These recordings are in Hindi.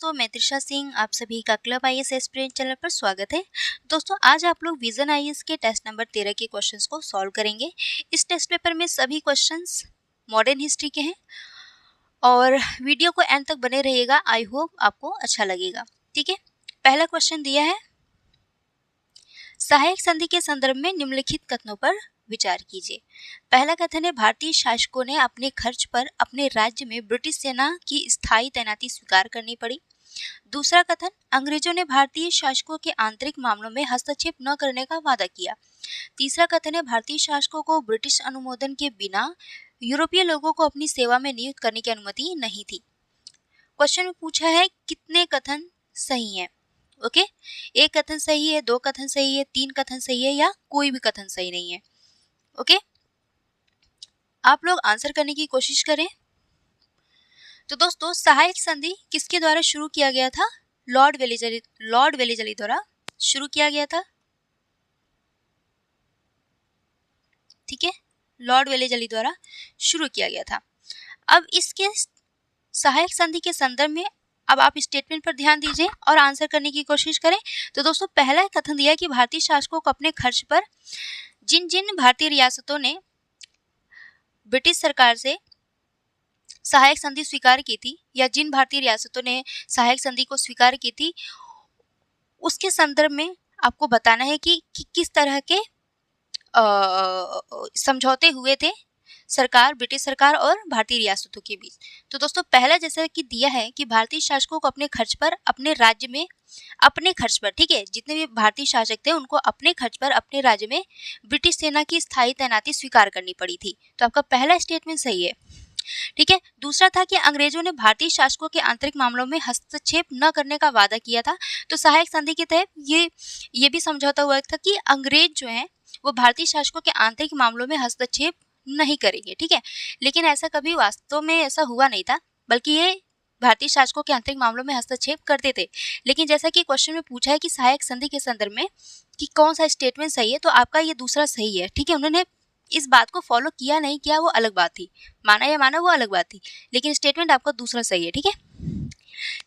दोस्तों, मैं त्रिशा सिंह आप सभी का क्लब आईएएस एस्पिरेंट चैनल पर स्वागत है। दोस्तों, आज आप लोग विजन आईएएस के टेस्ट नंबर 13 के क्वेश्चंस को सॉल्व करेंगे। इस टेस्ट पेपर में सभी क्वेश्चंस मॉडर्न हिस्ट्री के हैं और वीडियो को एंड तक बने रहिएगा। आई होप आपको अच्छा लगेगा। ठीक है, पहला क्वेश्चन दिया है, सहायक संधि के संदर्भ में निम्नलिखित कथनों पर विचार कीजिए। पहला कथन है, भारतीय शासकों ने अपने खर्च पर अपने राज्य में ब्रिटिश सेना की स्थायी तैनाती स्वीकार करनी पड़ी। दूसरा कथन, अंग्रेजों ने भारतीय शासकों के आंतरिक मामलों में हस्तक्षेप न करने का वादा किया। तीसरा कथन है, भारतीय शासकों को ब्रिटिश अनुमोदन के बिना यूरोपीय लोगों को अपनी सेवा में नियुक्त करने की अनुमति नहीं थी। क्वेश्चन में पूछा है कितने कथन सही हैं। ओके, एक कथन सही है, दो कथन सही है, तीन कथन सही है या कोई भी कथन सही नहीं है। ओके, आप लोग आंसर करने की कोशिश करें। तो दोस्तों, सहायक संधि किसके द्वारा शुरू किया गया था? लॉर्ड वेलेजली द्वारा शुरू किया गया था। ठीक है, लॉर्ड वेलेजली द्वारा शुरू किया गया था। अब इसके सहायक संधि के संदर्भ में अब आप स्टेटमेंट पर ध्यान दीजिए और आंसर करने की कोशिश करें। तो दोस्तों, पहला कथन दिया कि भारतीय शासकों को अपने खर्च पर जिन जिन भारतीय रियासतों ने ब्रिटिश सरकार से सहायक संधि स्वीकार की थी या जिन भारतीय रियासतों ने सहायक संधि को स्वीकार की थी, उसके संदर्भ में आपको बताना है कि किस तरह के समझौते हुए थे ब्रिटिश सरकार और भारतीय रियासतों के बीच। तो दोस्तों, पहला जैसा कि दिया है कि भारतीय शासकों को अपने खर्च पर अपने राज्य में अपने खर्च पर, ठीक है, जितने भी भारतीय शासक थे उनको अपने खर्च पर अपने राज्य में ब्रिटिश सेना की स्थायी तैनाती स्वीकार करनी पड़ी थी। तो आपका पहला स्टेटमेंट सही है। ठीक है, दूसरा था कि अंग्रेजों ने भारतीय शासकों के आंतरिक मामलों में हस्तक्षेप न करने का वादा किया था। तो सहायक संधि के तहत ये भी समझौता हुआ था कि अंग्रेज जो हैं वो भारतीय शासकों के आंतरिक मामलों में हस्तक्षेप नहीं करेंगे। ठीक है, लेकिन ऐसा कभी वास्तव में ऐसा हुआ नहीं था, बल्कि ये भारतीय शासकों के आंतरिक मामलों में हस्तक्षेप करते थे। लेकिन जैसा कि क्वेश्चन में पूछा है कि सहायक संधि के संदर्भ में कि कौन सा स्टेटमेंट सही है, तो आपका ये दूसरा सही है। ठीक है, उन्होंने इस बात को फॉलो किया नहीं किया वो अलग बात थी, माना या माना वो अलग बात थी, लेकिन स्टेटमेंट आपका दूसरा सही है। ठीक है,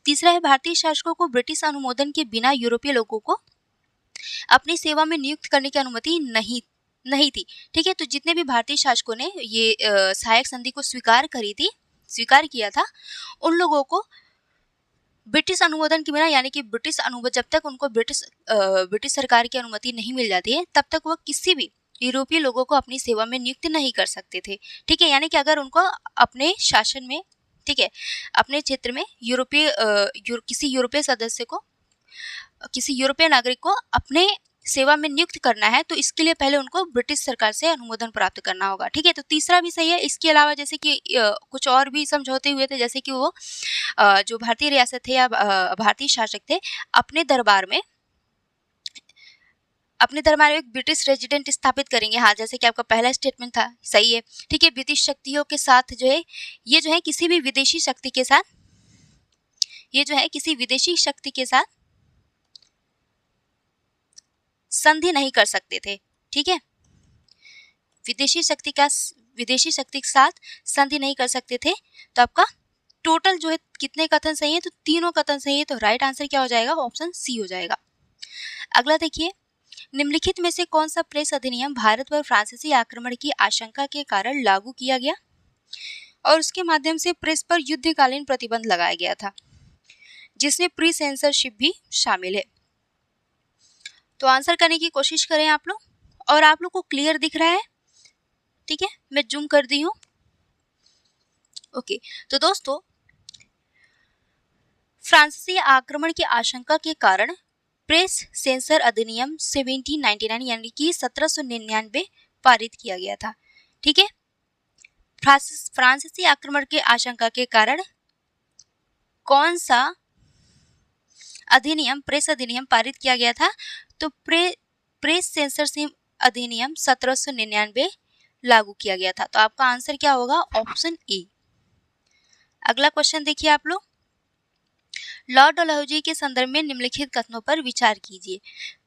तीसरा है, भारतीय शासकों को ब्रिटिश अनुमोदन के बिना यूरोपीय लोगों को अपनी सेवा में नियुक्त करने की अनुमति नहीं थी। ठीक है, तो जितने भी भारतीय शासकों ने ये सहायक संधि को स्वीकार किया था, उन लोगों को ब्रिटिश अनुमोदन के बिना, यानी कि जब तक उनको ब्रिटिश सरकार की अनुमति नहीं मिल जाती है, तब तक वो किसी भी यूरोपीय लोगों को अपनी सेवा में नियुक्त नहीं कर सकते थे। ठीक है, यानी कि अगर उनको अपने शासन में, ठीक है, अपने क्षेत्र में किसी यूरोपीय नागरिक को अपने सेवा में नियुक्त करना है, तो इसके लिए पहले उनको ब्रिटिश सरकार से अनुमोदन प्राप्त करना होगा। ठीक है, तो तीसरा भी सही है। इसके अलावा जैसे कि कुछ और भी समझौते हुए थे, जैसे कि वो जो भारतीय रियासत थे या भारतीय शासक थे, अपने दरबार में एक ब्रिटिश रेजिडेंट स्थापित करेंगे। हाँ, जैसे कि आपका पहला स्टेटमेंट था, सही है। ठीक है, ब्रिटिश शक्तियों के साथ ये जो है किसी विदेशी शक्ति के साथ संधि नहीं कर सकते थे। ठीक है, विदेशी शक्ति के साथ संधि नहीं कर सकते थे। तो आपका टोटल जो है कितने कथन सही है? तो तीनों कथन सही है। तो राइट आंसर क्या हो जाएगा? ऑप्शन सी हो जाएगा। अगला देखिए, निम्नलिखित में से कौन सा प्रेस अधिनियम भारत पर फ्रांसीसी आक्रमण की आशंका के कारण लागू किया गया और उसके माध्यम से प्रेस पर युद्धकालीन प्रतिबंध लगाया गया था, जिसमें प्री सेंसरशिप भी शामिल है? तो आंसर करने की कोशिश करें आप लोग, और आप लोग को क्लियर दिख रहा है? ठीक है, मैं जूम कर दी हूं। ओके, तो दोस्तों, फ्रांसीसी आक्रमण की आशंका के कारण प्रेस सेंसर अधिनियम 1799 यानी कि 1799 पारित किया गया था। ठीक है, फ्रांसीसी आक्रमण के आशंका के कारण कौन सा प्रेस अधिनियम पारित किया गया था? तो प्रेस सेंसरशिप अधिनियम 1799 लागू किया गया था। तो आपका आंसर क्या होगा? Option A. अगला क्वेश्चन देखिए आप लोग, लॉर्ड डलहौजी के संदर्भ में निम्नलिखित कथनों पर विचार कीजिए।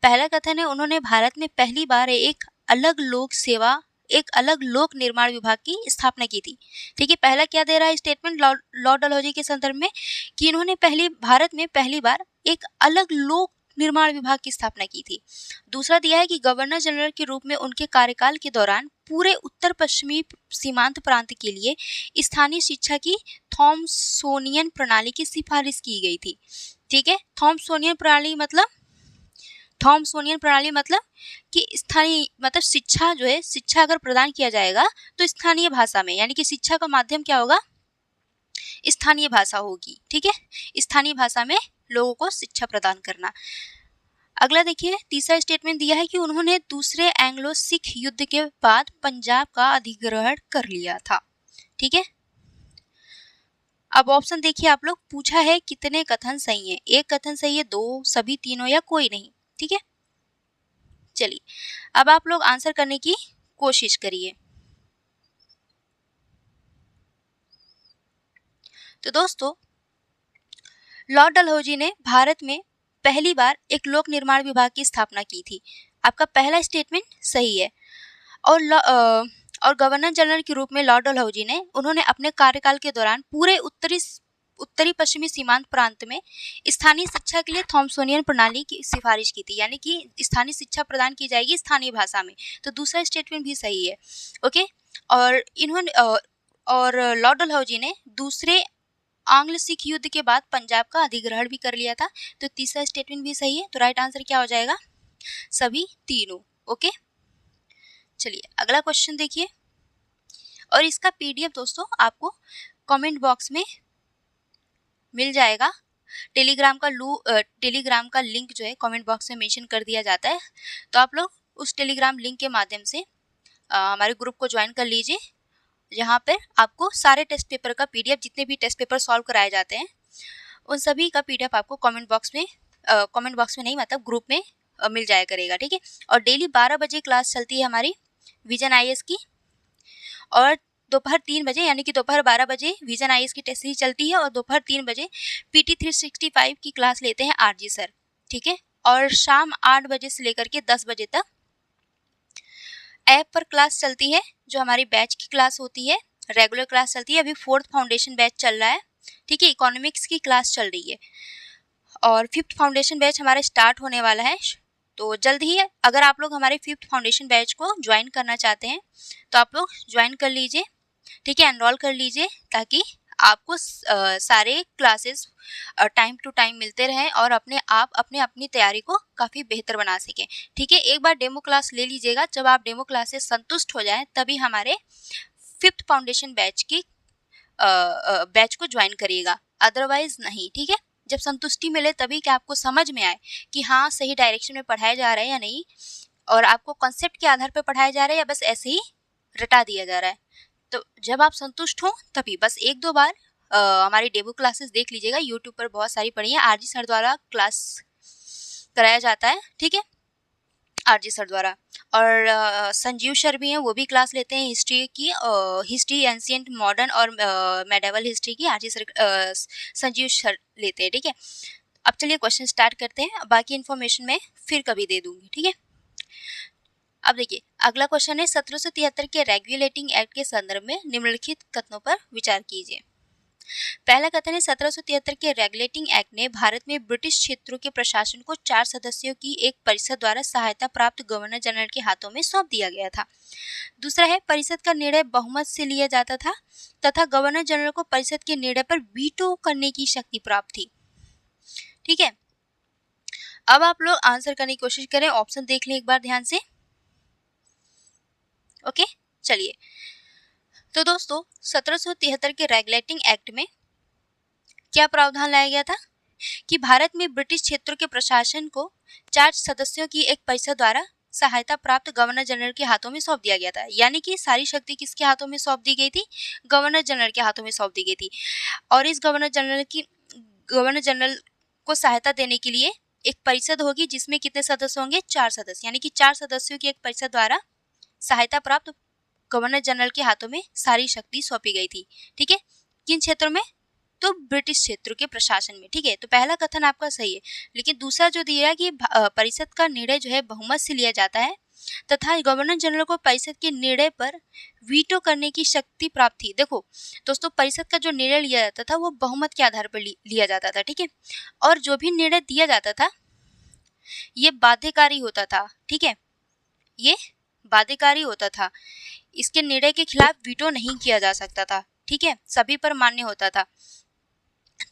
पहला कथन है, उन्होंने भारत में पहली बार एक अलग लोक सेवा एक अलग लोक निर्माण विभाग की स्थापना की थी। ठीक है, पहला क्या दे रहा है स्टेटमेंट लॉर्ड डलहौजी के संदर्भ में कि इन्होंने भारत में पहली बार एक अलग लोक निर्माण विभाग की स्थापना की थी। दूसरा दिया है कि गवर्नर जनरल के रूप में उनके कार्यकाल के दौरान पूरे उत्तर पश्चिमी सीमांत प्रांत के लिए स्थानीय शिक्षा की थॉमसोनियन प्रणाली की सिफारिश की गई थी। ठीक है, थॉमसोनियन प्रणाली मतलब कि स्थानीय मतलब शिक्षा जो है, शिक्षा अगर प्रदान किया जाएगा तो स्थानीय भाषा में, यानी कि शिक्षा का माध्यम क्या होगा, स्थानीय भाषा होगी। ठीक है, स्थानीय भाषा में लोगों को शिक्षा प्रदान करना। अगला देखिए, तीसरा स्टेटमेंट दिया है कि उन्होंने दूसरे एंग्लो सिख युद्ध के बाद पंजाब का अधिग्रहण कर लिया था। ठीक है, अब ऑप्शन देखिए आप लोग, पूछा है कितने कथन सही है, एक कथन सही है, दो, सभी, तीनों या कोई नहीं। ठीक है, चलिए अब आप लोग आंसर करने की कोशिश करिए। तो दोस्तों, लॉर्ड डलहौजी ने भारत में पहली बार एक लोक निर्माण विभाग की स्थापना की थी। आपका पहला स्टेटमेंट सही है। और गवर्नर जनरल के रूप में लॉर्ड डलहौजी ने उन्होंने अपने कार्यकाल के दौरान पूरे उत्तरी पश्चिमी सीमांत प्रांत में स्थानीय शिक्षा के लिए थॉमसोनियन प्रणाली की सिफारिश की थी, यानी कि स्थानीय शिक्षा प्रदान की जाएगी स्थानीय भाषा में। तो दूसरा स्टेटमेंट भी सही है। ओके, और लॉर्ड डलहौजी ने दूसरे आंग्ल सिख युद्ध के बाद पंजाब का अधिग्रहण भी कर लिया था। तो तीसरा स्टेटमेंट भी सही है। तो राइट आंसर क्या हो जाएगा, सभी तीनों। ओके, चलिए अगला क्वेश्चन देखिए, और इसका पीडीएफ दोस्तों आपको कमेंट बॉक्स में मिल जाएगा। टेलीग्राम का लिंक जो है कमेंट बॉक्स में मेंशन कर दिया जाता है। तो आप लोग उस टेलीग्राम लिंक के माध्यम से हमारे ग्रुप को ज्वाइन कर लीजिए, जहाँ पर आपको सारे टेस्ट पेपर का पीडीएफ, जितने भी टेस्ट पेपर सॉल्व कराए जाते हैं उन सभी का पीडीएफ आपको कमेंट बॉक्स में नहीं मतलब ग्रुप में मिल जाया करेगा। ठीक है, और डेली 12 बजे क्लास चलती है हमारी विजन आईएएस की, और दोपहर 3 बजे यानी कि दोपहर 12 बजे विजन आईएएस की टेस्ट सीरीज चलती है, और दोपहर 3 बजे पीटी 365 की क्लास लेते हैं आरजी सर। ठीक है, और शाम 8 बजे से लेकर के 10 बजे तक ऐप पर क्लास चलती है, जो हमारी बैच की क्लास होती है, रेगुलर क्लास चलती है। अभी 4th फाउंडेशन बैच चल रहा है। ठीक है, इकोनॉमिक्स की क्लास चल रही है, और 5th फाउंडेशन बैच हमारा स्टार्ट होने वाला है। तो जल्द ही है, अगर आप लोग हमारे 5th फाउंडेशन बैच को ज्वाइन करना चाहते हैं तो आप लोग ज्वाइन कर लीजिए। ठीक है, एनरोल कर लीजिए, ताकि आपको सारे क्लासेस टाइम टू टाइम मिलते रहें और अपनी तैयारी को काफ़ी बेहतर बना सकें। ठीक है, एक बार डेमो क्लास ले लीजिएगा, जब आप डेमो क्लास से संतुष्ट हो जाएं तभी हमारे 5th फाउंडेशन बैच को ज्वाइन करिएगा, अदरवाइज नहीं। ठीक है, जब संतुष्टि मिले तभी कि आपको समझ में आए कि हाँ सही डायरेक्शन में पढ़ाया जा रहा है या नहीं, और आपको कॉन्सेप्ट के आधार पर पढ़ाया जा रहा है या बस ऐसे ही रटा दिया जा रहा है। तो जब आप संतुष्ट हो तभी बस 1-2 बार हमारी डेमो क्लासेस देख लीजिएगा। यूट्यूब पर बहुत सारी पढ़ी है, आरजी सर द्वारा क्लास कराया जाता है। ठीक है, आरजी सर द्वारा, और संजीव सर भी हैं, वो भी क्लास लेते हैं हिस्ट्री एंशिएंट मॉडर्न और मेडिवल हिस्ट्री की आरजी सर संजीव सर लेते हैं। ठीक है, अब चलिए क्वेश्चन स्टार्ट करते हैं, बाकी इन्फॉर्मेशन मैं फिर कभी दे दूंगी। ठीक है, अब देखिए अगला क्वेश्चन है 1773 के रेगुलेटिंग एक्ट के संदर्भ में निम्नलिखित कथनों पर विचार कीजिए। पहला कथन है 1773 के रेगुलेटिंग एक्ट ने भारत में ब्रिटिश क्षेत्रों के प्रशासन को 4 सदस्यों की एक परिषद द्वारा सहायता प्राप्त गवर्नर जनरल के हाथों में सौंप दिया गया था। दूसरा है परिषद का निर्णय बहुमत से लिया जाता था तथा गवर्नर जनरल को परिषद के निर्णय पर वीटो करने की शक्ति प्राप्त थी। ठीक है, अब आप लोग आंसर करने की कोशिश करें, ऑप्शन देख लें एक बार ध्यान से। ओके, चलिए तो दोस्तों 1773 के रेगुलेटिंग एक्ट में क्या प्रावधान लाया गया था कि भारत में ब्रिटिश क्षेत्रों के प्रशासन को 4 सदस्यों की एक परिषद द्वारा सहायता प्राप्त गवर्नर जनरल के हाथों में सौंप दिया गया था। यानी कि सारी शक्ति किसके हाथों में सौंप दी गई थी, गवर्नर जनरल के हाथों में सौंप दी गई थी। और इस गवर्नर जनरल को सहायता देने के लिए एक परिषद होगी, जिसमें कितने सदस्य होंगे, 4 सदस्य, यानी कि 4 सदस्यों की एक परिषद द्वारा सहायता प्राप्त गवर्नर जनरल के हाथों में सारी शक्ति सौंपी गई थी। ठीक है, किन क्षेत्रों में, तो ब्रिटिश क्षेत्रों के प्रशासन में। ठीक है, तो पहला कथन आपका सही है, लेकिन दूसरा जो दिया है कि परिषद का निर्णय जो है बहुमत से लिया जाता है, तथा गवर्नर जनरल को परिषद के निर्णय पर वीटो करने की शक्ति प्राप्त थी। देखो दोस्तों, परिषद का जो निर्णय लिया जाता था वो बहुमत के आधार पर लिया जाता था, ठीक है, और जो भी निर्णय दिया जाता था ये बाध्यकारी होता था, ठीक है, ये बाध्यकारी होता था, इसके निर्णय के खिलाफ वीटो नहीं किया जा सकता था, ठीक है, सभी पर मान्य होता था।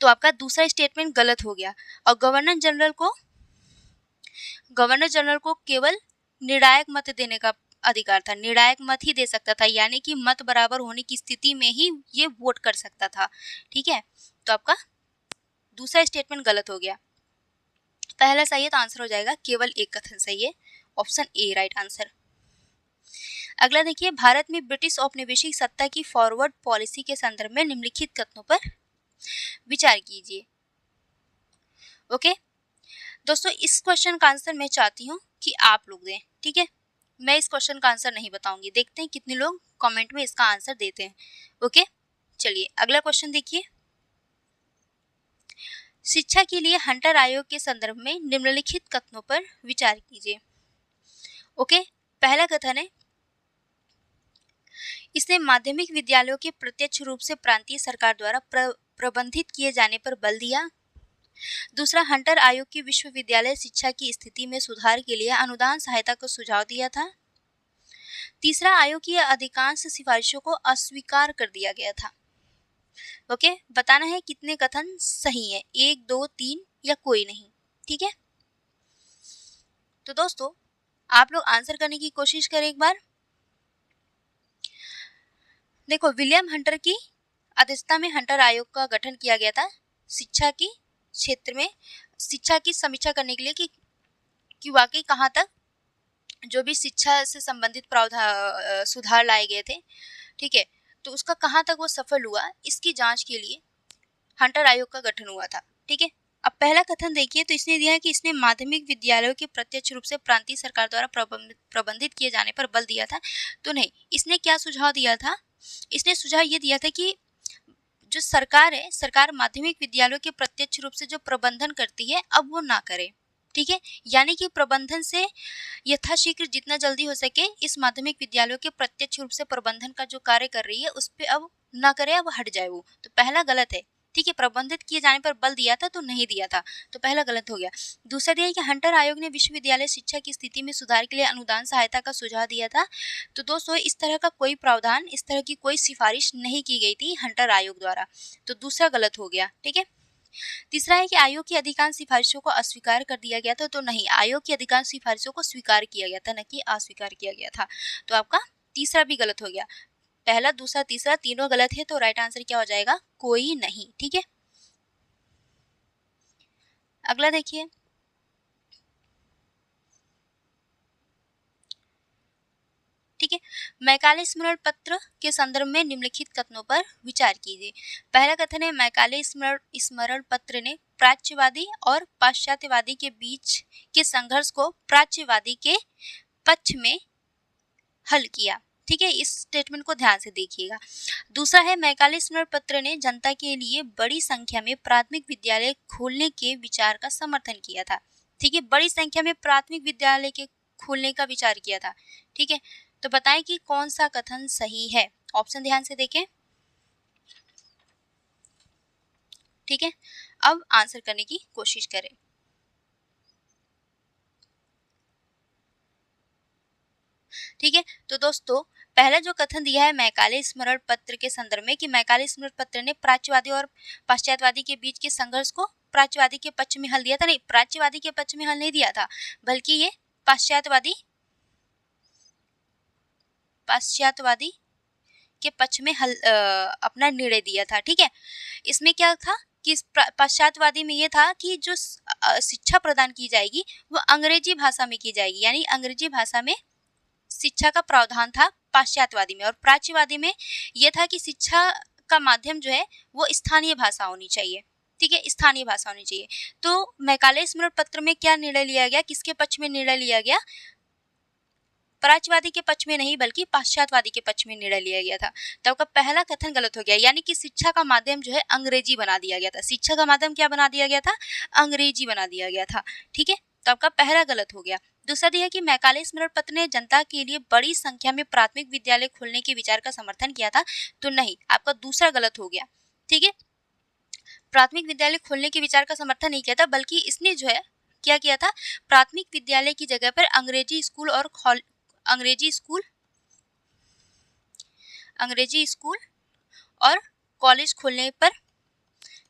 तो आपका दूसरा स्टेटमेंट गलत हो गया। और गवर्नर जनरल को केवल निर्णायक मत देने का अधिकार था, निर्णायक मत ही दे सकता था, यानी कि मत बराबर होने की स्थिति में ही ये वोट कर सकता था, ठीक है। तो आपका दूसरा स्टेटमेंट गलत हो गया। पहला सही है तो आंसर हो जाएगा केवल एक कथन सही है, ऑप्शन ए राइट आंसर। अगला देखिए, भारत में ब्रिटिश औपनिवेशिक सत्ता की फॉरवर्ड पॉलिसी के संदर्भ में निम्नलिखित कथनों पर विचार कीजिए। ओके दोस्तों, इस क्वेश्चन का आंसर मैं चाहती हूँ कि आप लोग दें, ठीक है, मैं इस क्वेश्चन का आंसर नहीं बताऊंगी, देखते हैं कितने लोग कमेंट में इसका आंसर देते हैं। ओके चलिए अगला क्वेश्चन देखिए, शिक्षा के लिए हंटर आयोग के संदर्भ में निम्नलिखित कथनों पर विचार कीजिए। ओके पहला कथन है, इसने माध्यमिक विद्यालयों के प्रत्यक्ष रूप से प्रांतीय सरकार द्वारा प्रबंधित किए जाने पर बल दिया। दूसरा, हंटर आयोग की विश्वविद्यालय शिक्षा की स्थिति में सुधार के लिए अनुदान सहायता को सुझाव दिया था। तीसरा, आयोग की अधिकांश सिफारिशों को अस्वीकार कर दिया गया था। ओके बताना है कितने कथन सही है, 1 2 3 या कोई नहीं, ठीक है। तो दोस्तों आप लोग आंसर करने की कोशिश करें एक बार। देखो, विलियम हंटर की अध्यक्षता में हंटर आयोग का गठन किया गया था शिक्षा की क्षेत्र में शिक्षा की समीक्षा करने के लिए कि वाकई कहाँ तक जो भी शिक्षा से संबंधित प्रावधान सुधार लाए गए थे, ठीक है, तो उसका कहाँ तक वो सफल हुआ, इसकी जांच के लिए हंटर आयोग का गठन हुआ था, ठीक है। अब पहला कथन देखिए, तो इसने दिया है कि इसने माध्यमिक विद्यालयों के प्रत्यक्ष रूप से प्रांतीय सरकार द्वारा प्रबंधित किए जाने पर बल दिया था। तो नहीं, इसने क्या सुझाव दिया था, इसने सुझाव ये दिया था कि जो सरकार है, सरकार माध्यमिक विद्यालयों के प्रत्यक्ष रूप से जो प्रबंधन करती है अब वो ना करे, ठीक है, यानी कि प्रबंधन से यथाशीघ्र जितना जल्दी हो सके इस माध्यमिक विद्यालयों के प्रत्यक्ष रूप से प्रबंधन का जो कार्य कर रही है उस पर अब ना करे, अब हट जाए वो। तो पहला गलत है, ठीक है, प्रबंधित किए जाने पर बल दिया था तो नहीं दिया था, तो पहला गलत हो गया। दूसरा दिया है कि हंटर आयोग ने विश्वविद्यालय शिक्षा की स्थिति में सुधार के लिए अनुदान सहायता का सुझाव दिया था। तो दोस्तों इस तरह का कोई प्रावधान, इस तरह की कोई सिफारिश नहीं की गई थी हंटर आयोग द्वारा, तो दूसरा गलत हो गया, ठीक है। तीसरा है कि आयोग की अधिकांश सिफारिशों को अस्वीकार कर दिया गया था। तो नहीं, आयोग की अधिकांश सिफारिशों को स्वीकार किया गया था, न कि अस्वीकार किया गया था। तो आपका तीसरा भी गलत हो गया, पहला दूसरा तीसरा तीनों गलत है, तो राइट आंसर क्या हो जाएगा, कोई नहीं, ठीक है। अगला देखिए, ठीक है, मैकाले स्मरण पत्र के संदर्भ में निम्नलिखित कथनों पर विचार कीजिए। पहला कथन है, मैकाले स्मरण पत्र ने प्राच्यवादी और पाश्चात्यवादी के बीच के संघर्ष को प्राच्यवादी के पक्ष में हल किया, ठीक है, इस स्टेटमेंट को ध्यान से देखिएगा। दूसरा है, मैकाले स्मरण पत्र ने जनता के लिए बड़ी संख्या में प्राथमिक विद्यालय खोलने के विचार का समर्थन किया था, ठीक है, बड़ी संख्या में प्राथमिक विद्यालय के खोलने का विचार किया था, ठीक है। तो बताएं कि कौन सा कथन सही है, ऑप्शन ध्यान से देखें, ठीक है। अब आंसर करने की कोशिश करें। ठीक है, तो दोस्तों पहला जो कथन दिया है मैकाले स्मरण पत्र के संदर्भ में कि मैकाले स्मरण पत्र ने प्राच्यवादी और पाश्चात्यवादी के बीच के संघर्ष को प्राच्यवादी के पक्ष में हल दिया था, नहीं, प्राच्यवादी के पक्ष में हल नहीं दिया था, बल्कि ये पाश्चात्यवादी के पक्ष में हल अपना निर्णय दिया था, ठीक है। इसमें क्या था कि पाश्चात्यवादी में ये था कि जो शिक्षा प्रदान की जाएगी वो अंग्रेजी भाषा में की जाएगी, यानी अंग्रेजी भाषा में शिक्षा का प्रावधान था पाश्चात्यवादी में, और प्राच्यवादी में यह था कि शिक्षा का माध्यम जो है वो स्थानीय भाषा होनी चाहिए, ठीक है, स्थानीय भाषा होनी चाहिए। तो मैकाले स्मरण पत्र में क्या निर्णय लिया गया, किसके पक्ष में निर्णय लिया गया, प्राच्यवादी के पक्ष में नहीं बल्कि पाश्चात्यवादी के पक्ष में निर्णय लिया गया था। तो आपका पहला कथन गलत हो गया, यानी कि शिक्षा का माध्यम जो है अंग्रेजी बना दिया गया था, शिक्षा का माध्यम क्या बना दिया गया था, अंग्रेजी बना दिया गया था, ठीक है। तो आपका पहला गलत हो गया। दूसरा दिया कि मैकाले स्मरण पत्र ने जनता के लिए बड़ी संख्या में प्राथमिक विद्यालय खोलने के विचार का समर्थन किया था, तो नहीं, आपका दूसरा गलत हो गया। ठीक है, प्राथमिक विद्यालय खोलने के विचार का समर्थन नहीं किया था, बल्कि इसने जो है क्या किया था, प्राथमिक विद्यालय की जगह पर अंग्रेजी स्कूल और कॉलेज खोलने पर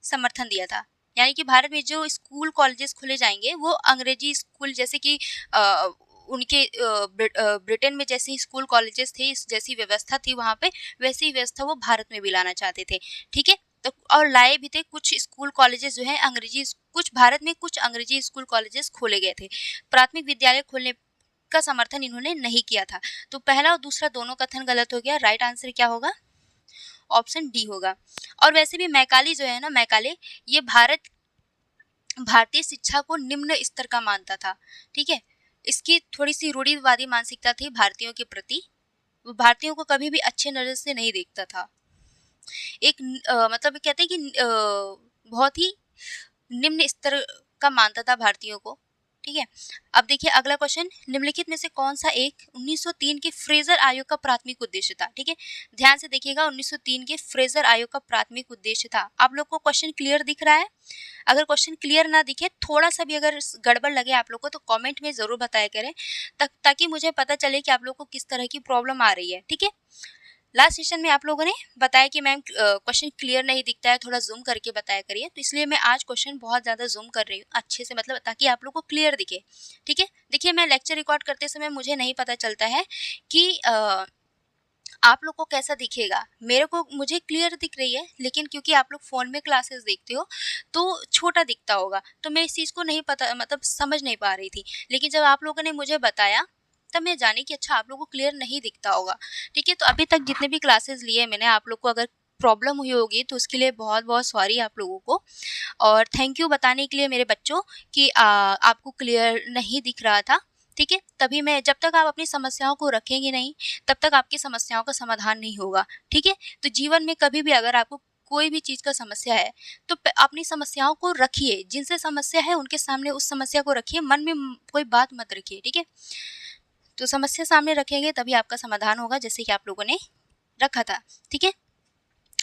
समर्थन दिया था। यानी कि भारत में जो स्कूल कॉलेजेस खोले जाएंगे वो अंग्रेजी स्कूल, जैसे कि उनके ब्रिटेन में जैसे स्कूल कॉलेजेस थे, जैसी व्यवस्था थी वहाँ पे, वैसी ही व्यवस्था वो भारत में भी लाना चाहते थे। ठीक है, तो और लाए भी थे। कुछ स्कूल कॉलेजेस जो है अंग्रेजी, कुछ भारत में कुछ अंग्रेजी स्कूल कॉलेजेस खोले गए थे। प्राथमिक विद्यालय खोलने का समर्थन इन्होंने नहीं किया था। तो पहला और दूसरा दोनों कथन गलत हो गया। राइट आंसर क्या होगा, ऑप्शन डी होगा। और वैसे भी मैकाले जो है ना, मैकाले ये भारतीय शिक्षा को निम्न स्तर का मानता था। ठीक है, इसकी थोड़ी सी रूढ़िवादी मानसिकता थी भारतीयों के प्रति, वो भारतीयों को कभी भी अच्छे नजर से नहीं देखता था। एक मतलब कहते हैं कि बहुत ही निम्न स्तर का मानता था भारतीयों को। ठीक है, अब देखिए अगला क्वेश्चन, निम्नलिखित में से कौन सा एक 1903 के फ्रेजर आयोग का प्राथमिक उद्देश्य था। ठीक है, ध्यान से देखिएगा, 1903 के फ्रेजर आयोग का प्राथमिक उद्देश्य था। आप लोग को क्वेश्चन क्लियर दिख रहा है? अगर क्वेश्चन क्लियर ना दिखे, थोड़ा सा भी अगर गड़बड़ लगे आप लोग को, तो कमेंट में जरूर बताया करें, ताकि मुझे पता चले कि आप लोग को किस तरह की प्रॉब्लम आ रही है। ठीक है, लास्ट सेशन में आप लोगों ने बताया कि मैम क्वेश्चन क्लियर नहीं दिखता है, थोड़ा जूम करके बताया करिए, तो इसलिए मैं आज क्वेश्चन बहुत ज़्यादा जूम कर रही हूँ अच्छे से, मतलब ताकि आप लोग को क्लियर दिखे। ठीक है, देखिए मैं लेक्चर रिकॉर्ड करते समय मुझे नहीं पता चलता है कि आप लोग को कैसा दिखेगा। मुझे क्लियर दिख रही है, लेकिन क्योंकि आप लोग फ़ोन में क्लासेस देखते हो तो छोटा दिखता होगा, तो मैं इस चीज़ को नहीं पता, मतलब समझ नहीं पा रही थी। लेकिन जब आप लोगों ने मुझे बताया तब मैं जानी कि अच्छा आप लोगों को क्लियर नहीं दिखता होगा। ठीक है, तो अभी तक जितने भी क्लासेस लिए मैंने, आप लोग को अगर प्रॉब्लम हुई होगी तो उसके लिए बहुत बहुत सॉरी आप लोगों को, और थैंक यू बताने के लिए मेरे बच्चों कि आपको क्लियर नहीं दिख रहा था। ठीक है, तभी मैं, जब तक आप अपनी समस्याओं को रखेंगे नहीं तब तक आपकी समस्याओं का समाधान नहीं होगा। ठीक है, तो जीवन में कभी भी अगर आपको कोई भी चीज़ का समस्या है तो अपनी समस्याओं को रखिए, जिनसे समस्या है उनके सामने उस समस्या को रखिए, मन में कोई बात मत रखिए। ठीक है, तो समस्या सामने रखेंगे तभी आपका समाधान होगा, जैसे कि आप लोगों ने रखा था। ठीक है,